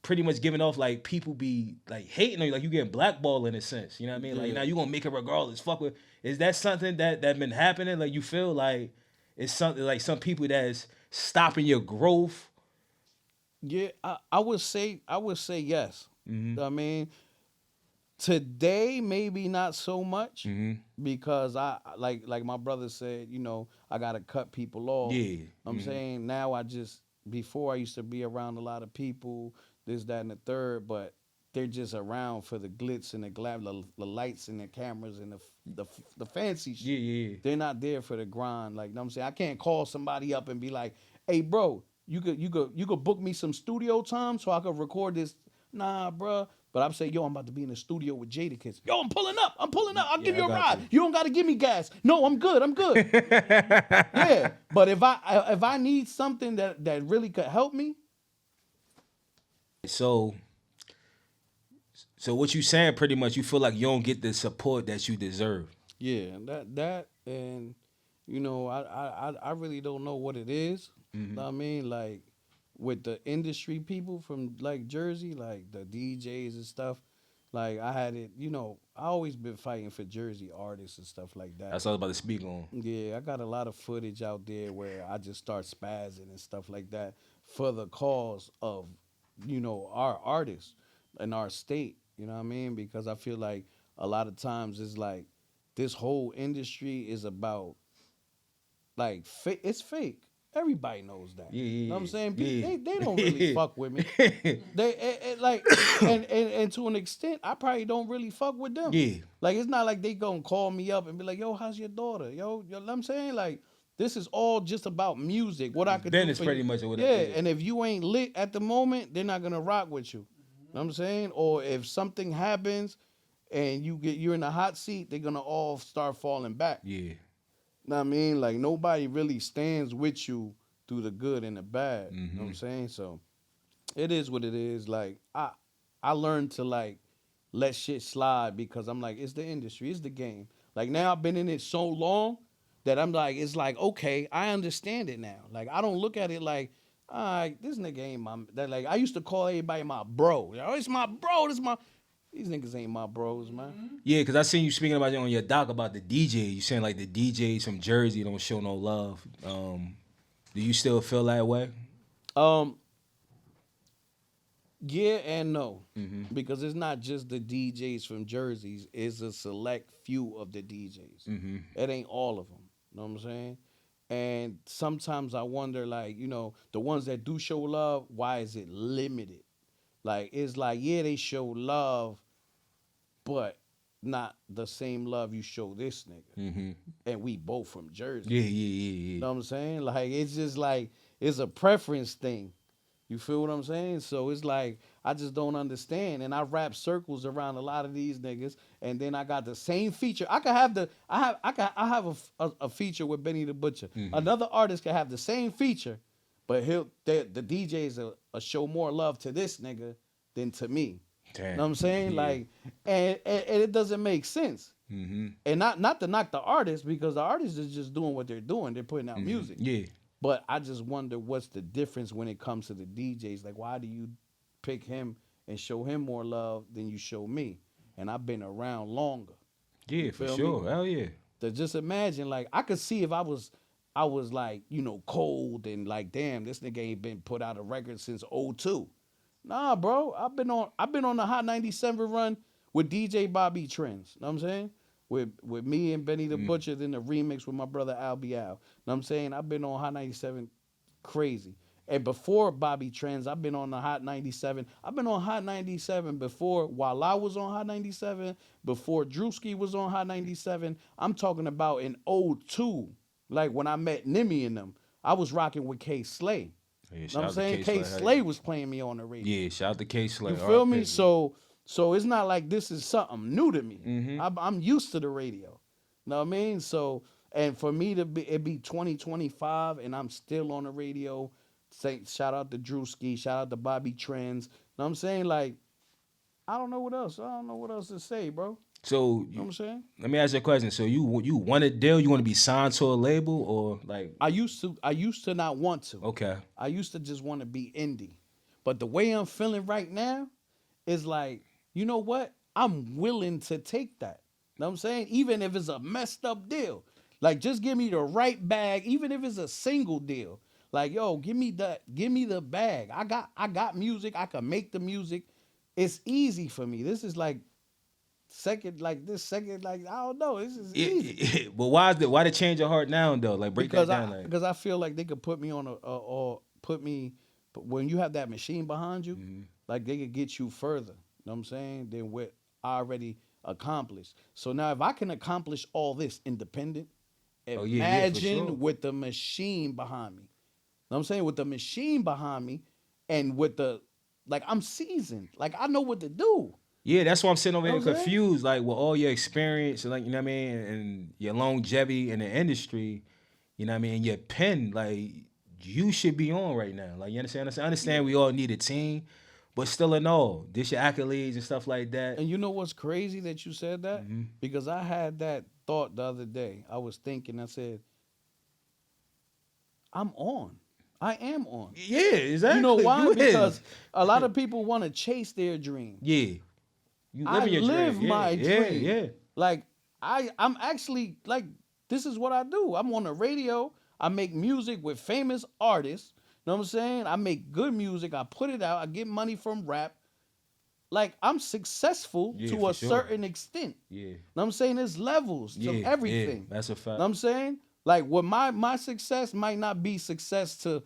pretty much giving off like people be like hating on you, like you getting blackballed in a sense. You know what I mean? Like now you gonna make it regardless. Fuck with. Is that something that been happening? Like you feel like it's something like some people that's stopping your growth. Yeah, I would say yes. I mean, today maybe not so much because I like my brother said, you know, I gotta cut people off. Yeah. I'm saying now before I used to be around a lot of people, this, that, and the third, but they're just around for the glitz and the glam, the lights and the cameras and the fancy shit. Yeah. They're not there for the grind. Like, you know what I'm saying? I can't call somebody up and be like, hey, bro, you could book me some studio time so I could record this. Nah, bro. But I'm saying, yo, I'm about to be in the studio with Jadakiss. Yo, I'm pulling up. I'll give you a ride. You don't got to give me gas. No, I'm good. Yeah. But if I need something that really could help me. So what you saying pretty much, you feel like you don't get the support that you deserve. Yeah, that and you know, I really don't know what it is. You know what I mean? Like with the industry people from like Jersey, like the DJs and stuff, like I had it, you know, I always been fighting for Jersey artists and stuff like that. That's what I was about to speak on. Yeah, I got a lot of footage out there where I just start spazzing and stuff like that for the cause of, you know, our artists and our state. You know what I mean? Because I feel like a lot of times it's like this whole industry is about like it's fake. Everybody knows that. Yeah. You know what I'm saying? Yeah. They don't really fuck with me. They like and to an extent, I probably don't really fuck with them. Yeah. Like it's not like they gonna call me up and be like, "Yo, how's your daughter?" Yo, you know what I'm saying? Like this is all just about music. What I could Then do it's for pretty you. much what yeah. it is. And if you ain't lit at the moment, they're not gonna rock with you. You know what I'm saying? Or if something happens and you're in a hot seat, they're gonna all start falling back. Yeah. Know what I mean? Like nobody really stands with you through the good and the bad. You know what I'm saying? So it is what it is. Like I learned to like let shit slide because I'm like, it's the industry, it's the game. Like now I've been in it so long that I'm like, it's like, okay, I understand it now. Like I don't look at it like, all right, this nigga ain't my that like I used to call everybody my bro. Oh, it's my bro, these niggas ain't my bros, man. Yeah, because I seen you speaking about it on your doc about the DJs. You saying like the DJs from Jersey don't show no love. Do you still feel that way? Yeah and no. Because it's not just the DJs from Jersey. It's a select few of the DJs. It ain't all of them. You know what I'm saying? And sometimes I wonder, like, you know, the ones that do show love, why is it limited? Like, it's like, yeah, they show love, but not the same love you show this nigga. And we both from Jersey. Yeah. You know what I'm saying? Like, it's just like, it's a preference thing. You feel what I'm saying? So it's like, I just don't understand. And I wrap circles around a lot of these niggas. And then I got the same feature. I have a feature with Benny the Butcher. Another artist can have the same feature, but the DJs will show more love to this nigga than to me. Damn. You know what I'm saying? Yeah. Like, and it doesn't make sense. And not to knock the artist, because the artist is just doing what they're doing. They're putting out music. Yeah. But I just wonder what's the difference when it comes to the DJs. Like, why do you pick him and show him more love than you show me. And I've been around longer. Yeah, You for feel sure. me? Hell yeah. To just imagine, like, I could see if I was like, cold and like, damn, this nigga ain't been put out a record since '02. Nah, bro. I've been on the Hot 97 run with DJ Bobby Trends. Know what I'm saying? With me and Benny the Butcher, then the remix with my brother Al Bial. Know what I'm saying? I've been on Hot 97 crazy. And before Bobby Trends, I've been on the Hot 97. I've been on Hot 97 before, while I was on Hot 97, before Drewski was on Hot 97. I'm talking about in '02, like when I met Nimmy and them. I was rocking with K Slay. Yeah, Know what shout I'm out to saying? K K Slay. Slay was playing me on the radio. Yeah, shout out to K Slay. You feel me? RIP. So it's not like this is something new to me. I'm used to the radio. Know what I mean? So, and for me to be, it be 2025 and I'm still on the radio. Say, shout out to Drewski, shout out to Bobby Trends. Know what I'm saying? Like, I don't know what else. I don't know what else to say, bro. So You know what I'm saying? let me ask you a question. So you want a deal? You want to be signed to a label or like? I used to not want to. Okay. I used to just want to be indie. But the way I'm feeling right now is like, you know what? I'm willing to take that. Know what I'm saying? Even if it's a messed up deal. Like, just give me the right bag, even if it's a single deal. Like, yo, give me the bag. I got music. I can make the music. It's easy for me. This is like second, like I don't know. This is easy. But why the change of heart now though? Like break that down. Because I feel like they could put me on when you have that machine behind you, like they could get you further. Know what I'm saying? Than what I already accomplished. So now if I can accomplish all this independent, imagine sure. with the machine behind me. Know what I'm saying? With the machine behind me and with like I'm seasoned. Like I know what to do. Yeah, that's why I'm sitting over here Know what I'm confused. Like with all your experience, like you know what I mean, and your longevity in the industry, you know what I mean, your pen, like you should be on right now. Like you understand? I understand we all need a team, but still in all, this your accolades and stuff like that. And you know what's crazy that you said that? Because I had that thought the other day. I was thinking, I said, I'm on. I am on. Yeah, exactly. You know why? You Because is. a lot of people want to chase their dream. Yeah. You I your live dream. my dream. Yeah. Like I'm actually like, this is what I do. I'm on the radio. I make music with famous artists. Know what I'm saying? I make good music. I put it out. I get money from rap. Like I'm successful to a certain extent. Yeah. Know what I'm saying? There's levels to everything. Yeah, that's a fact. Know what I'm saying? Like what my success might not be success to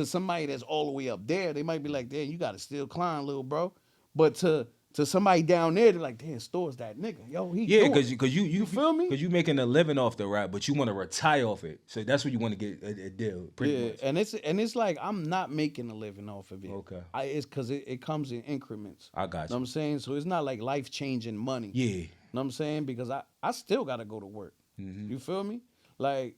somebody that's all the way up there. They might be like, damn, you gotta still climb, little bro. But to somebody down there, they're like, damn, Storz that nigga. Yo, he because you feel me? Because you making a living off the rap, but you want to retire off it. So that's what you want to get a deal. Pretty much. and it's like I'm not making a living off of it. Okay. It's because it comes in increments. I got you. Know what I'm saying? So it's not like life changing money. Yeah. Know what I'm saying? Because I still gotta go to work. You feel me? Like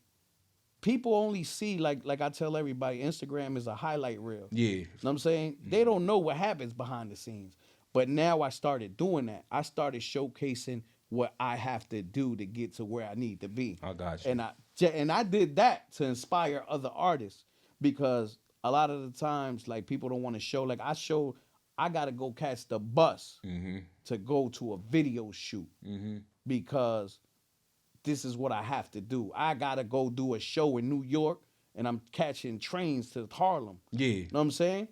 people only see like I tell everybody, Instagram is a highlight reel. Yeah. Know what I'm saying? They don't know what happens behind the scenes. But now I started doing that. I started showcasing what I have to do to get to where I need to be. I got you. And I did that to inspire other artists because a lot of the times like people don't want to show. Like I gotta go catch the bus to go to a video shoot because this is what I have to do. I gotta go do a show in New York and I'm catching trains to Harlem. Yeah. Know what I'm saying?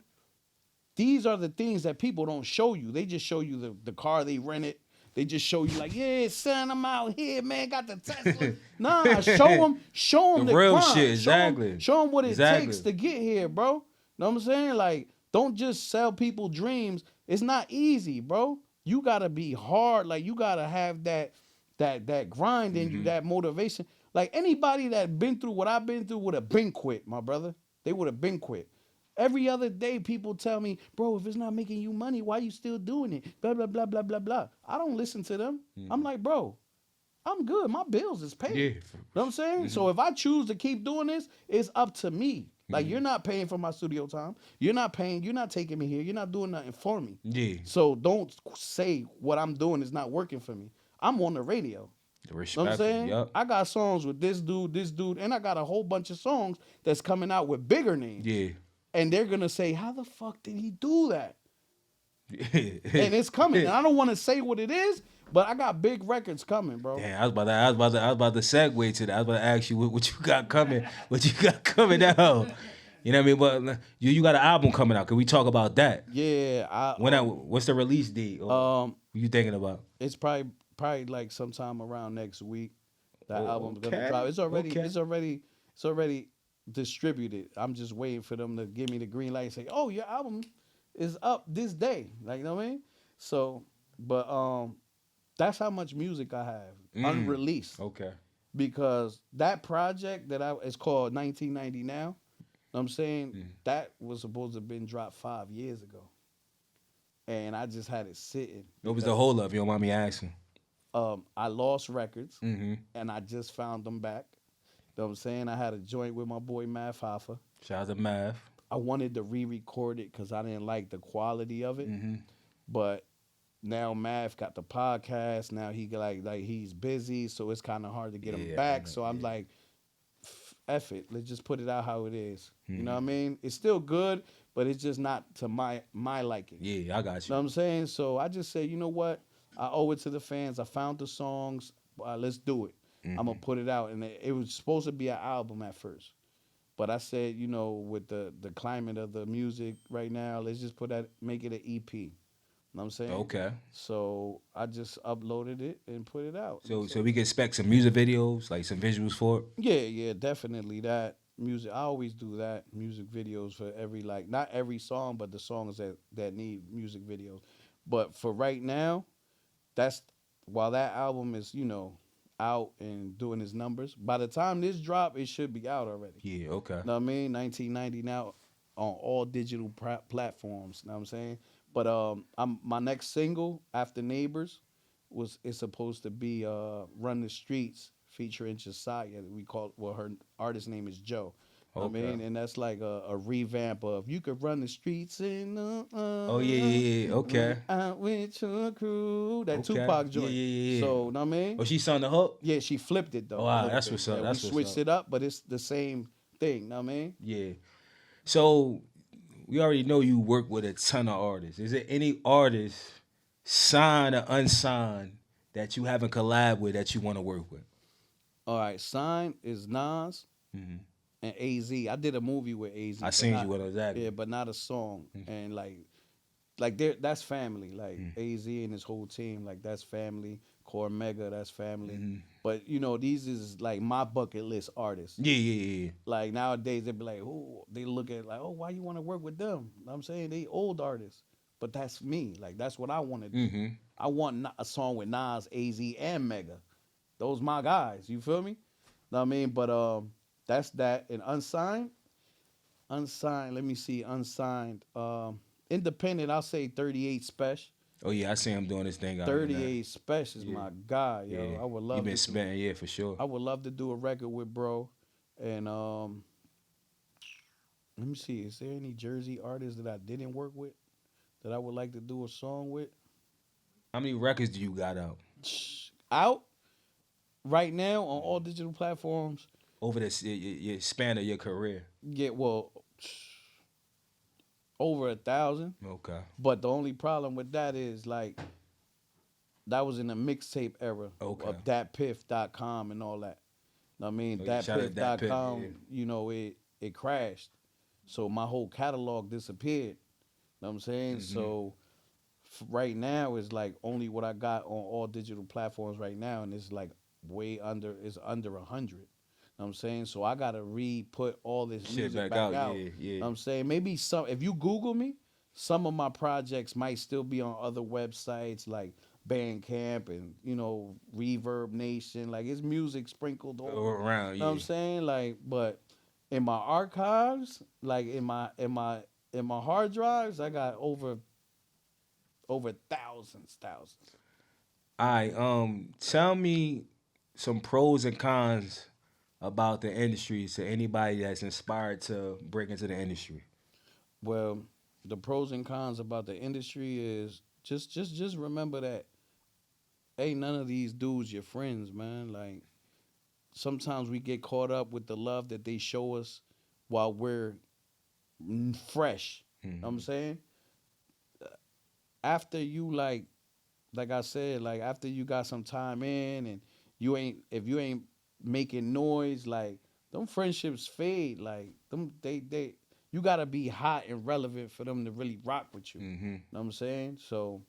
These are the things that people don't show you. They just show you the car they rented. They just show you like, yeah, son, I'm out here, man, got the Tesla. Nah, show them the real grind. shit, exactly. Show them what it takes to get here, bro. Know what I'm saying? Like, don't just sell people dreams. It's not easy, bro. You gotta be hard. Like, you gotta have that grind in you, that motivation. Like anybody that been through what I've been through would have been quit, my brother. They would have been quit. Every other day, people tell me, bro, if it's not making you money, why you still doing it? Blah, blah, blah, blah, blah, blah. I don't listen to them. I'm like, bro, I'm good. My bills is paid. Yeah. Know what I'm saying? So if I choose to keep doing this, it's up to me. Like, you're not paying for my studio time. You're not taking me here. You're not doing nothing for me. Yeah. So don't say what I'm doing is not working for me. I'm on the radio. Respect. Know what I'm saying? Yep. I got songs with this dude, and I got a whole bunch of songs that's coming out with bigger names. Yeah. And they're going to say, how the fuck did he do that? And it's coming. And I don't want to say what it is, but I got big records coming, bro. Damn, I was about to segue to that. I was about to ask you what you got coming, what you got coming out. You know what I mean? But you got an album coming out. Can we talk about that? Yeah, What's the release date? What you thinking about? It's probably like sometime around next week. That album's gonna drop. It's already distributed. I'm just waiting for them to give me the green light and say, "Oh, your album is up this day." Like, you know what I mean? So, but that's how much music I have unreleased. Okay. Because that project it's called 1990 Now. You know what I'm saying? That was supposed to have been dropped 5 years ago. And I just had it sitting. What was the hold up? You don't mind me asking? I lost records, and I just found them back. You know what I'm saying? I had a joint with my boy Math Hoffa. Shout out to Math. I wanted to re-record it because I didn't like the quality of it. But now Math got the podcast. Now he like he's busy, so it's kind of hard to get him back. So I'm like, F it. Let's just put it out how it is. You know what I mean? It's still good, but it's just not to my liking. Yeah, I got you. You know what I'm saying? So I just said, you know what? I owe it to the fans. I found the songs. Let's do it. I'm going to put it out. And it was supposed to be an album at first. But I said, you know, with the climate of the music right now, let's just make it an EP. You know what I'm saying? Okay. So I just uploaded it and put it out. So we can expect some music videos, like some visuals for it? Yeah, definitely that. Music, I always do that. Music videos for every, like, not every song, but the songs that need music videos. But for right now, while that album is, you know, out and doing its numbers, by the time this drop, it should be out already. Yeah, okay. Know what I mean? 1990 Now on all digital platforms. Know what I'm saying? But my next single after Neighbors is supposed to be Run the Streets featuring Josiah. Her artist name is Joe. Okay. I mean, and that's like a revamp of "You Could Run the Streets in." Oh yeah, okay. Out with your crew, that Tupac joint. Yeah. So, know what I mean? Oh, she sung the hook. Yeah, she flipped it though. Oh, wow, that's what's up. Yeah, that's we what's switched it up, but it's the same thing. Know what I mean? Yeah. So we already know you work with a ton of artists. Is there any artist, signed or unsigned, that you haven't collabed with that you want to work with? All right, signed is Nas. And AZ. I did a movie with AZ. I seen you with that. Yeah, but not a song. And like that's family. Like AZ and his whole team, like that's family. Core Mega, that's family. But you know, these is like my bucket list artists. Yeah. Like nowadays they be like, oh, they look at it like, oh, why you want to work with them? You know what I'm saying? They old artists. But that's me. Like that's what I want to do. I want a song with Nas, AZ, and Mega. Those my guys. You feel me? Know what I mean? But that's that. And unsigned, let me see, unsigned. Independent, I'll say 38 Special. Oh, yeah, I see him doing this thing. 38 Special is my guy, yo. Yeah. I would love You been spitting, yeah, for sure. I would love to do a record with bro. And let me see, is there any Jersey artists that I didn't work with that I would like to do a song with? How many records do you got out? Out? Right now on all digital platforms? Over this your span of your career? Yeah, well, over 1,000. Okay. But the only problem with that is like that was in the mixtape era of thatpiff.com and all that. I mean, thatpiff.com, you know, it crashed. So my whole catalog disappeared. Know what I'm saying? So right now is like only what I got on all digital platforms right now, and it's like under 100. Know what I'm saying? So I gotta re-put all this shit music back out. Yeah. Know what I'm saying? Maybe if you Google me, some of my projects might still be on other websites like Bandcamp and, you know, Reverb Nation. Like it's music sprinkled all around. Know what I'm saying? Like, but in my archives, like in my hard drives, I got over thousands. All right, tell me some pros and cons about the industry to anybody that's inspired to break into the industry. Well, the pros and cons about the industry is just remember that ain't none of these dudes your friends, man. Like sometimes we get caught up with the love that they show us while we're fresh. Know what I'm saying? after you like I said, like after you got some time in and if you ain't making noise, like them friendships fade. Like them they you gotta be hot and relevant for them to really rock with you. Mm-hmm. Know what I'm saying? So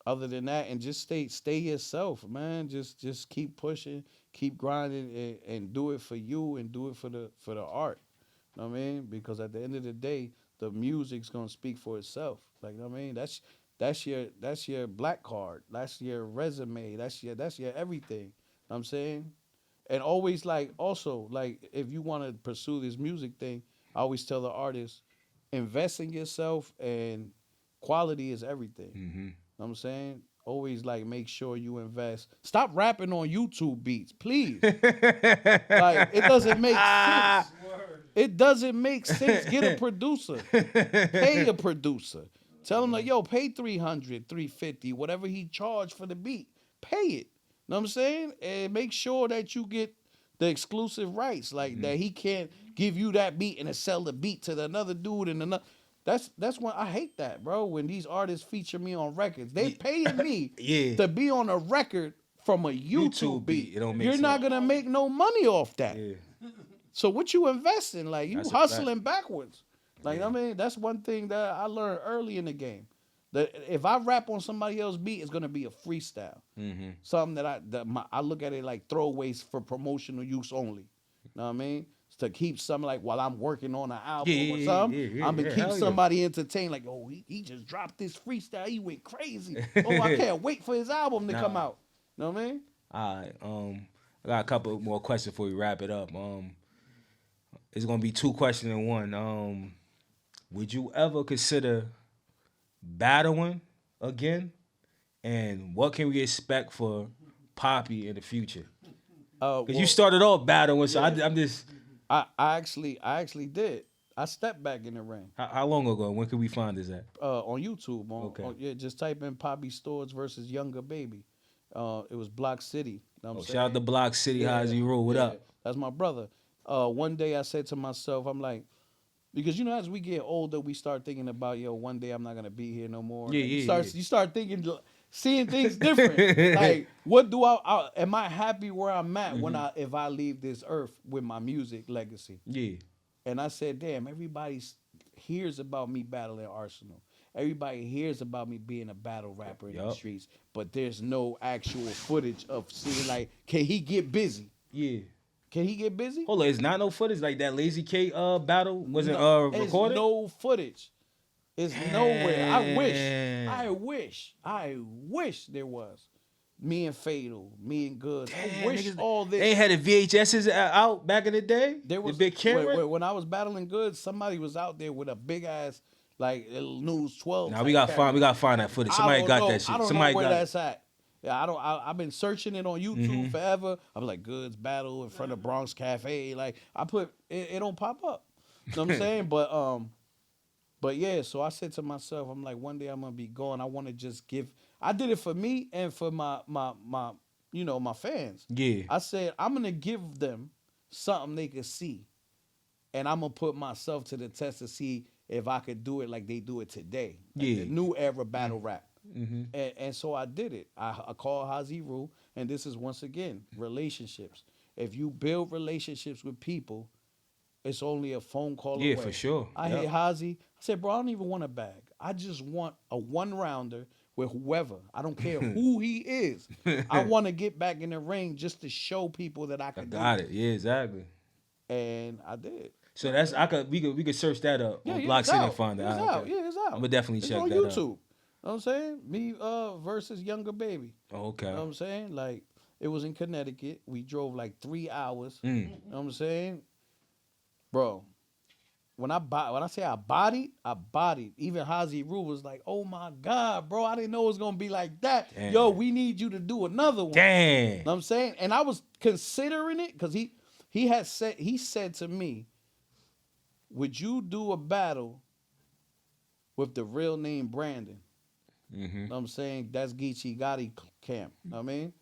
other than that, and just stay yourself, man. Just keep pushing, keep grinding, and do it for you and do it for the art. Know what I mean? Because at the end of the day, the music's gonna speak for itself. Like, you know what I mean? That's your black card. That's your resume. That's your everything. Know what I'm saying? And always like also like if you want to pursue this music thing, I always tell the artist, invest in yourself and quality is everything. Mm-hmm. Know what I'm saying? Always like make sure you invest. Stop rapping on YouTube beats, please. Like it doesn't make sense. It doesn't make sense. Get a producer. Pay a producer. Tell him like, yo, pay 300, 350, whatever he charged for the beat. Pay it. Know what I'm saying? And make sure that you get the exclusive rights. Like that he can't give you that beat and then sell the beat to another dude and another. That's when I hate that, bro. When these artists feature me on records. They paying me to be on a record from a YouTube beat. It don't make You're sense. not gonna make no money off that. Yeah. So what you investing? Like you That's a hustling backwards. Like I mean, that's one thing that I learned early in the game. That if I rap on somebody else's beat, it's gonna be a freestyle. Mm-hmm. Something that I look at it like throwaways for promotional use only. You know what I mean? To keep something like while I'm working on an album or something, I'm gonna keep somebody entertained. Like, oh, he just dropped this freestyle. He went crazy. Oh, I can't wait for his album to come out. You know what I mean? All right. I got a couple more questions before we wrap it up. It's gonna be two questions in one. Would you ever consider battling again? And what can we expect for Papi in the future? Because you started off battling, so I'm just. I actually did. I stepped back in the ring. How long ago? When could we find this at? On YouTube. Okay. Just type in Papi Storz versus Younger Baby. It was Block City. Know what I'm saying? Shout out to Block City. How's you roll? What up? That's my brother. One day I said to myself, I'm like, because as we get older, we start thinking about, one day I'm not gonna be here no more. You start thinking, seeing things different. Like, what do am I happy where I'm at if I leave this earth with my music legacy? Yeah. And I said, damn, everybody hears about me battling Arsenal. Everybody hears about me being a battle rapper in the streets, but there's no actual footage of seeing, like, can he get busy? Yeah. Can he get busy? Hold on, it's not no footage like that Lazy K battle wasn't recorded. No footage. It's nowhere. I wish there was. Me and Fatal, me and Goods. I wish all this. They had the VHSs out back in the day. There was the big camera. When I was battling Goods, somebody was out there with a big ass like News 12. Now we gotta find that footage. Somebody got that shit. I don't Somebody know where got that's at. Yeah, I've been searching it on YouTube forever. I'm like Goods battle in front of Bronx Cafe. Like I put it don't pop up. You know what I'm saying? But yeah, so I said to myself, I'm like, one day I'm gonna be gone. I want to just give. I did it for me and for my my fans. Yeah. I said I'm gonna give them something they could see, and I'm gonna put myself to the test to see if I could do it like they do it today. Like the new era battle rap. Mm-hmm. And so I did it. I called Hazy Rule, and this is once again relationships. If you build relationships with people, it's only a phone call away. Yeah, for sure. I hit Hazy. I said, bro, I don't even want a bag. I just want a one-rounder with whoever. I don't care who he is. I want to get back in the ring just to show people that I can do it. Got it. Yeah, exactly. And I did. So we could search that up on Block City and find that out. Okay. Yeah, it's out. I'm gonna definitely check on that YouTube. out. You know what I'm saying? Me versus Younger Baby. Oh, okay. You know what I'm saying? Like, it was in Connecticut. We drove like 3 hours. Mm. You know what I'm saying? Bro, when I say I bodied. Even Hazy Rule was like, oh my God, bro, I didn't know it was gonna be like that. Damn. Yo, we need you to do another one. Damn. You know what I'm saying? And I was considering it because he said to me, would you do a battle with the real name Brandon? Mm-hmm. You know what I'm saying? That's Geechee Gotti camp. You know what I mean?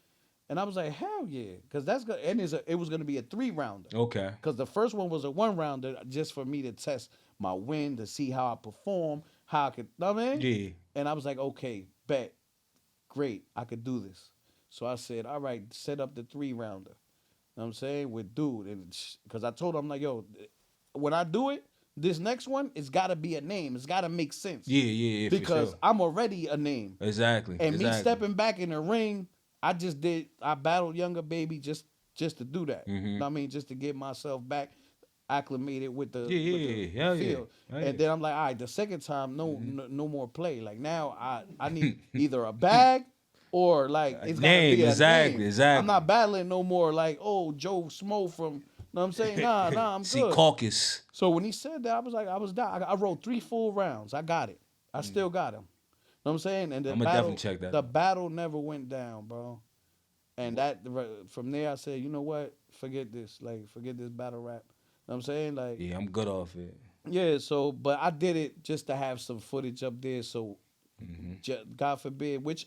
And I was like, hell yeah. Because that's good. And it was going to be a 3-rounder. Okay. Because the first one was a 1-rounder just for me to test my win, to see how I perform. how I could, know what I mean? Yeah. And I was like, okay, bet, great, I could do this. So I said, all right, set up the 3-rounder. Know what I'm saying? With dude. And because I told him, like, yo, when I do it, this next one, it's got to be a name. It's got to make sense. Yeah, Because for sure. I'm already a name. Exactly. And me stepping back in the ring, I battled Younger Baby just to do that. Mm-hmm. You know what I mean? Just to get myself back acclimated with the, Hell field. Yeah. And then I'm like, all right, the second time, no more play. Like now I need either a bag or like it's gotta be a name. Exactly. I'm not battling no more like, oh, Joe Smo from, you know what I'm saying? Nah, I'm good. See, caucus. So when he said that, I was like, I was down. I wrote 3 full rounds. I got it. I still got him. Know what I'm saying? And I'm gonna definitely check that. The battle never went down, bro. And that from there, I said, you know what? Forget this. Like, forget this battle rap. Know what I'm saying? Like, yeah, I'm good off it. Yeah, so, but I did it just to have some footage up there. So, God forbid, which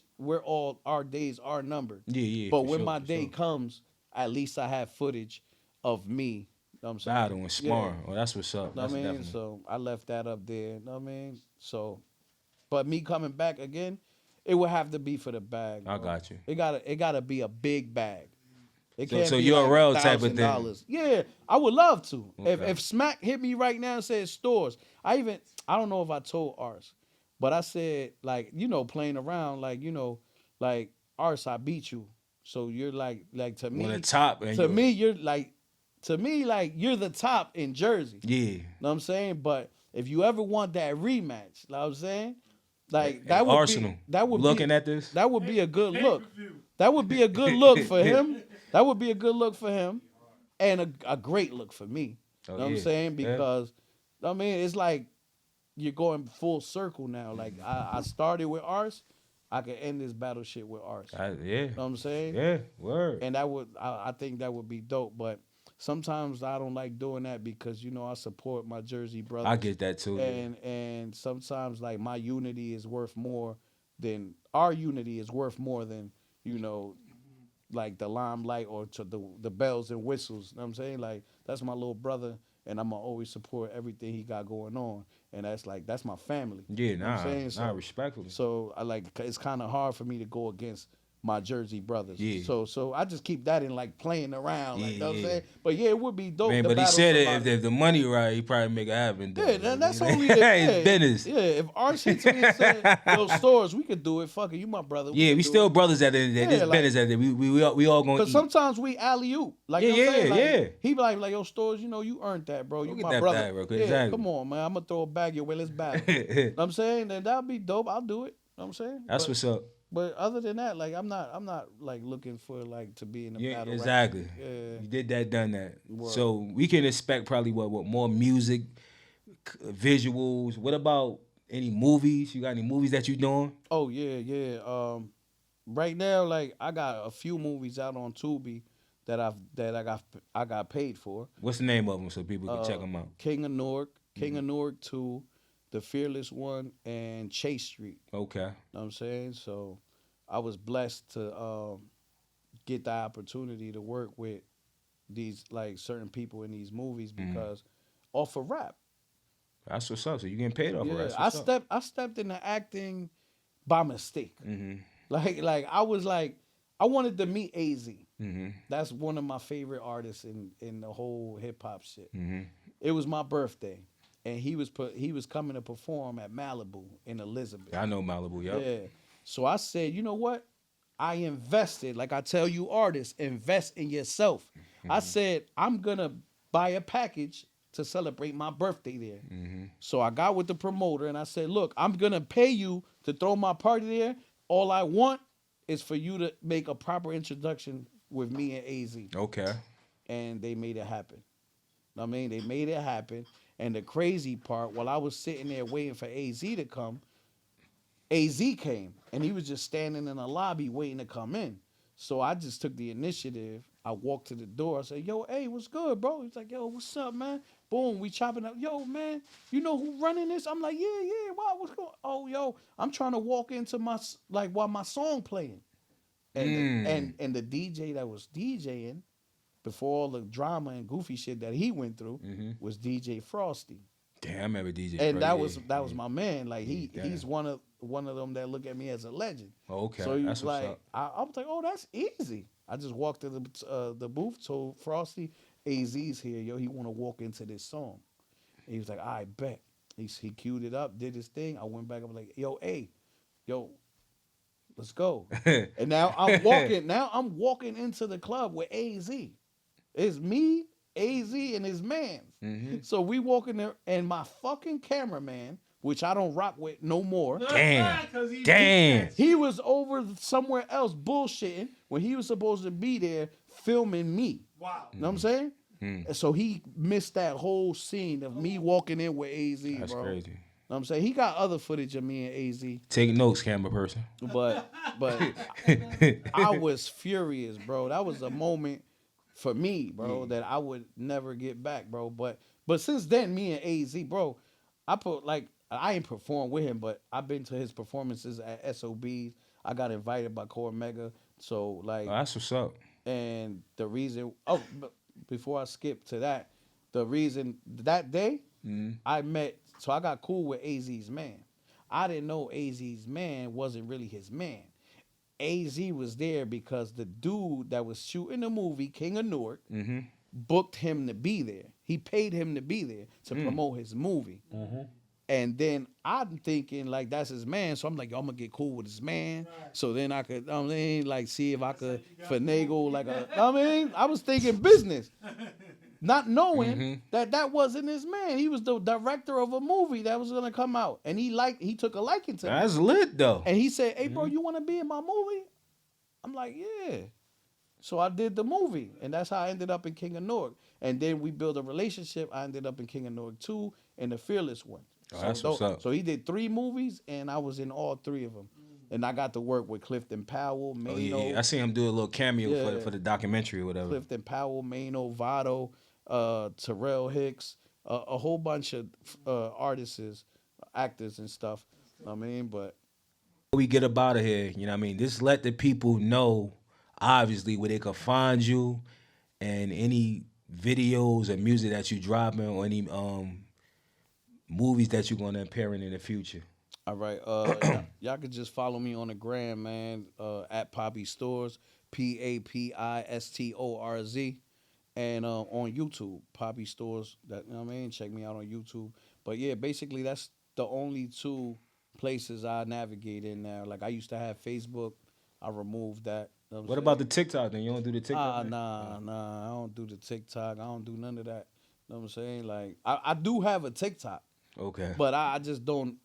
our days are numbered. Yeah. But when my day comes, at least I have footage of me. Know what I'm saying? Battle and sparring. Yeah. Oh, that's what's up. Know what I mean? Definitely. So I left that up there. Know what I mean? So, but me coming back again, it would have to be for the bag. Bro. I got you. It gotta be a big bag. It can't so be you're like a real type of thing. Yeah, I would love to. Okay. If Smack hit me right now and said Storz, I don't know if I told Ars, but I said, like, playing around, like, like, Ars, I beat you. So you're like to me, the top, to me, you're like you're the top in Jersey. Yeah. Know what I'm saying? But if you ever want that rematch, know what I'm saying? Like that would Arsenal. At this, that would be a good look. That would be a good look for him. That would be a good look for him, and a great look for me. You know what I'm saying? Because I mean, it's like you're going full circle now. Like I started with Ars, I could end this battle shit with Ars. Yeah. You know what I'm saying? Yeah, word. And I think that would be dope. But sometimes I don't like doing that because I support my Jersey brothers. I get that too. And sometimes like my unity is worth more than our unity is worth more than like the limelight or to the bells and whistles. You know what I'm saying? Like, that's my little brother, and I'm going to always support everything he got going on. And that's my family. Yeah, you know what I'm saying? Respectfully. So, it's kind of hard for me to go against my Jersey brothers. Yeah. So I just keep that in, like, playing around. Like, you know what I'm saying? But, yeah, it would be dope. Man, but he said if the money right, he probably make it happen. Yeah, that's only it's business. Yeah, if Ars hits me and said, yo, Storz, we could do it. Fuck it, you my brother. We still brothers at the end of the day. This business at the end. We all going to eat. Because sometimes we alley-oop. Like, he be like, yo, Storz, you earned that, bro. You my brother. Bag, bro. Yeah, exactly. Come on, man. I'm going to throw a bag your way. Let's battle. You know what I'm saying? Then that'll be dope. I'll do it. You know what I'm saying? That's what's up. But other than that, like I'm not like looking for like to be in the battle. Exactly. Yeah. You did that, done that. Word. So we can expect probably what more music, visuals. What about any movies? You got any movies that you doing? Oh yeah. Right now, like I got a few movies out on Tubi that I got paid for. What's the name of them so people can check them out? King of Newark, King of Newark 2. The Fearless One, and Chase Street. Okay. You know what I'm saying? So I was blessed to get the opportunity to work with these like certain people in these movies because off of rap. That's what's up. So you getting paid off of rap. I stepped into acting by mistake. Mm-hmm. Like I was like, I wanted to meet AZ. Mm-hmm. That's one of my favorite artists in the whole hip hop shit. Mm-hmm. It was my birthday. And he was coming to perform at Malibu in Elizabeth. I know Malibu, yep. Yeah. So I said, you know what? I invested, like I tell you artists, invest in yourself. Mm-hmm. I said, I'm going to buy a package to celebrate my birthday there. Mm-hmm. So I got with the promoter and I said, look, I'm going to pay you to throw my party there. All I want is for you to make a proper introduction with me and AZ. Okay. And they made it happen. I mean, they made it happen. And the crazy part, while I was sitting there waiting for AZ to come, AZ came. And he was just standing in the lobby waiting to come in. So I just took the initiative. I walked to the door. I said, yo, hey, what's good, bro? He's like, yo, what's up, man? Boom, we chopping up. Yo, man, you know who running this? I'm like, yeah. Wow, what's going on? Oh, yo, I'm trying to walk into while my song playing. And the DJ that was DJing, before all the drama and goofy shit that he went through, was DJ Frosty. Damn, I remember DJ. And that was my man. Like he's one of them that look at me as a legend. Oh, okay. So he That's was like, I was like, oh, that's easy. I just walked to the booth, told Frosty, AZ's here, yo. He want to walk into this song. And he was like, I bet. He queued it up, did his thing. I went back. I was like, yo, let's go. And now I'm walking. Now I'm walking into the club with AZ. It's me, AZ, and his man. Mm-hmm. So we walk in there, and my fucking cameraman, which I don't rock with no more. Damn. He was over somewhere else bullshitting when he was supposed to be there filming me. Wow. You know what I'm saying? And so he missed that whole scene of me walking in with AZ, That's bro. crazy. You know what I'm saying? He got other footage of me and AZ. Take notes, camera person. But I was furious, bro. That was a moment for me, bro, that I would never get back, bro. But since then, me and AZ, bro, I ain't performed with him, but I've been to his performances at SOBs. I got invited by Core Mega. So like, that's what's up. And the reason, before I skip to that, the reason that day I got cool with AZ's man. I didn't know AZ's man wasn't really his man. AZ was there because the dude that was shooting the movie, King of Newark, booked him to be there. He paid him to be there to promote his movie. And then I'm thinking like that's his man, so I'm like, yo, I'm gonna get cool with his man. Right. So then I could, like see if I could finagle like I was thinking business, not knowing that wasn't his man. He was the director of a movie that was gonna come out, and he took a liking to me. That's lit though. And he said, "Hey, bro, you want to be in my movie?" I'm like, "Yeah." So I did the movie, and that's how I ended up in King of Newark. And then we built a relationship. I ended up in King of Newark 2 and The Fearless One. Oh, that's what's up. So he did 3 movies, and I was in all 3 of them. And I got to work with Clifton Powell, Mano. Oh, yeah. I seen him do a little cameo for the documentary or whatever. Clifton Powell, Mano, Vado, Terrell Hicks, a whole bunch of artists, actors and stuff. I mean, but... We get up out of here, you know what I mean? Just let the people know, obviously, where they can find you and any videos or music that you dropping or any... movies that you're gonna appear in the future. All right, y'all can just follow me on the gram, man, at Papi Storz, PAPISTORZ, and on YouTube, Papi Storz. That, you know what I mean? Check me out on YouTube. But yeah, basically that's the only 2 places I navigate in now. Like I used to have Facebook, I removed that. You know what about the TikTok? Then you don't do the TikTok? Nah, I don't do the TikTok. I don't do none of that. You know what I'm saying? Like I do have a TikTok. Okay. But I just don't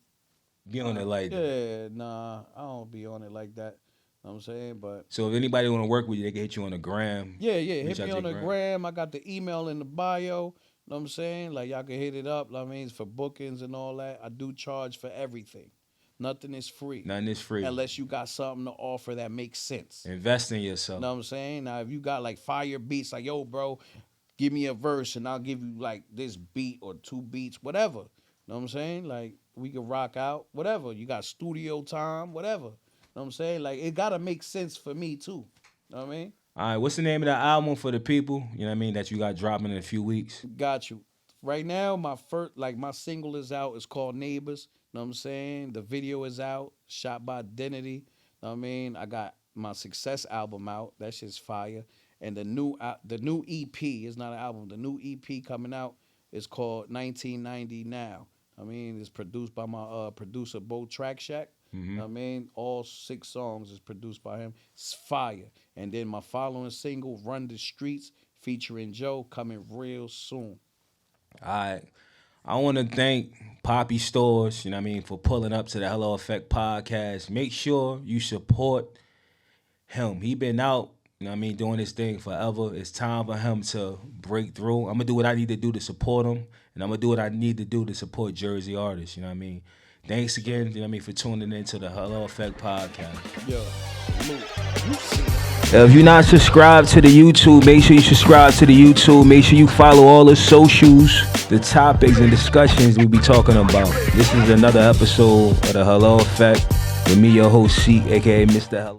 be on it like that. Yeah, nah, I don't be on it like that. You know what I'm saying? But so if anybody want to work with you, they can hit you on the gram. Yeah, hit me on the gram. I got the email in the bio. You know what I'm saying? Like y'all can hit it up. I mean, for bookings and all that. I do charge for everything. Nothing is free. Nothing is free. Unless you got something to offer that makes sense. Invest in yourself. You know what I'm saying? Now if you got like fire beats, like yo, bro, give me a verse and I'll give you like this beat or 2 beats, whatever. Know what I'm saying? Like, we can rock out, whatever. You got studio time, whatever. Know what I'm saying? Like, it got to make sense for me, too. Know what I mean? All right, what's the name of the album for the people, you know what I mean, that you got dropping in a few weeks? Got you. Right now, my single is out. It's called Neighbors. Know what I'm saying? The video is out. Shot by Identity. Know what I mean? I got my Success album out. That shit's fire. And the new EP is not an album. The new EP coming out is called 1990 Now. I mean, it's produced by my producer, Bo Track Shack. I mean, all 6 songs is produced by him. It's fire. And then my following single, Run the Streets, featuring Joe, coming real soon. All right. I want to thank Papi Storz, you know what I mean, for pulling up to the Hello Effect podcast. Make sure you support him. He been out, you know what I mean, doing this thing forever. It's time for him to break through. I'm going to do what I need to do to support him, and I'm going to do what I need to do to support Jersey artists, you know what I mean? Thanks again, you know what I mean, for tuning into the Hello Effect podcast. Yo, if you're not subscribed to the YouTube, make sure you subscribe to the YouTube. Make sure you follow all the socials, the topics and discussions we be talking about. This is another episode of the Hello Effect with me, your host, Seek, a.k.a. Mr. Hello.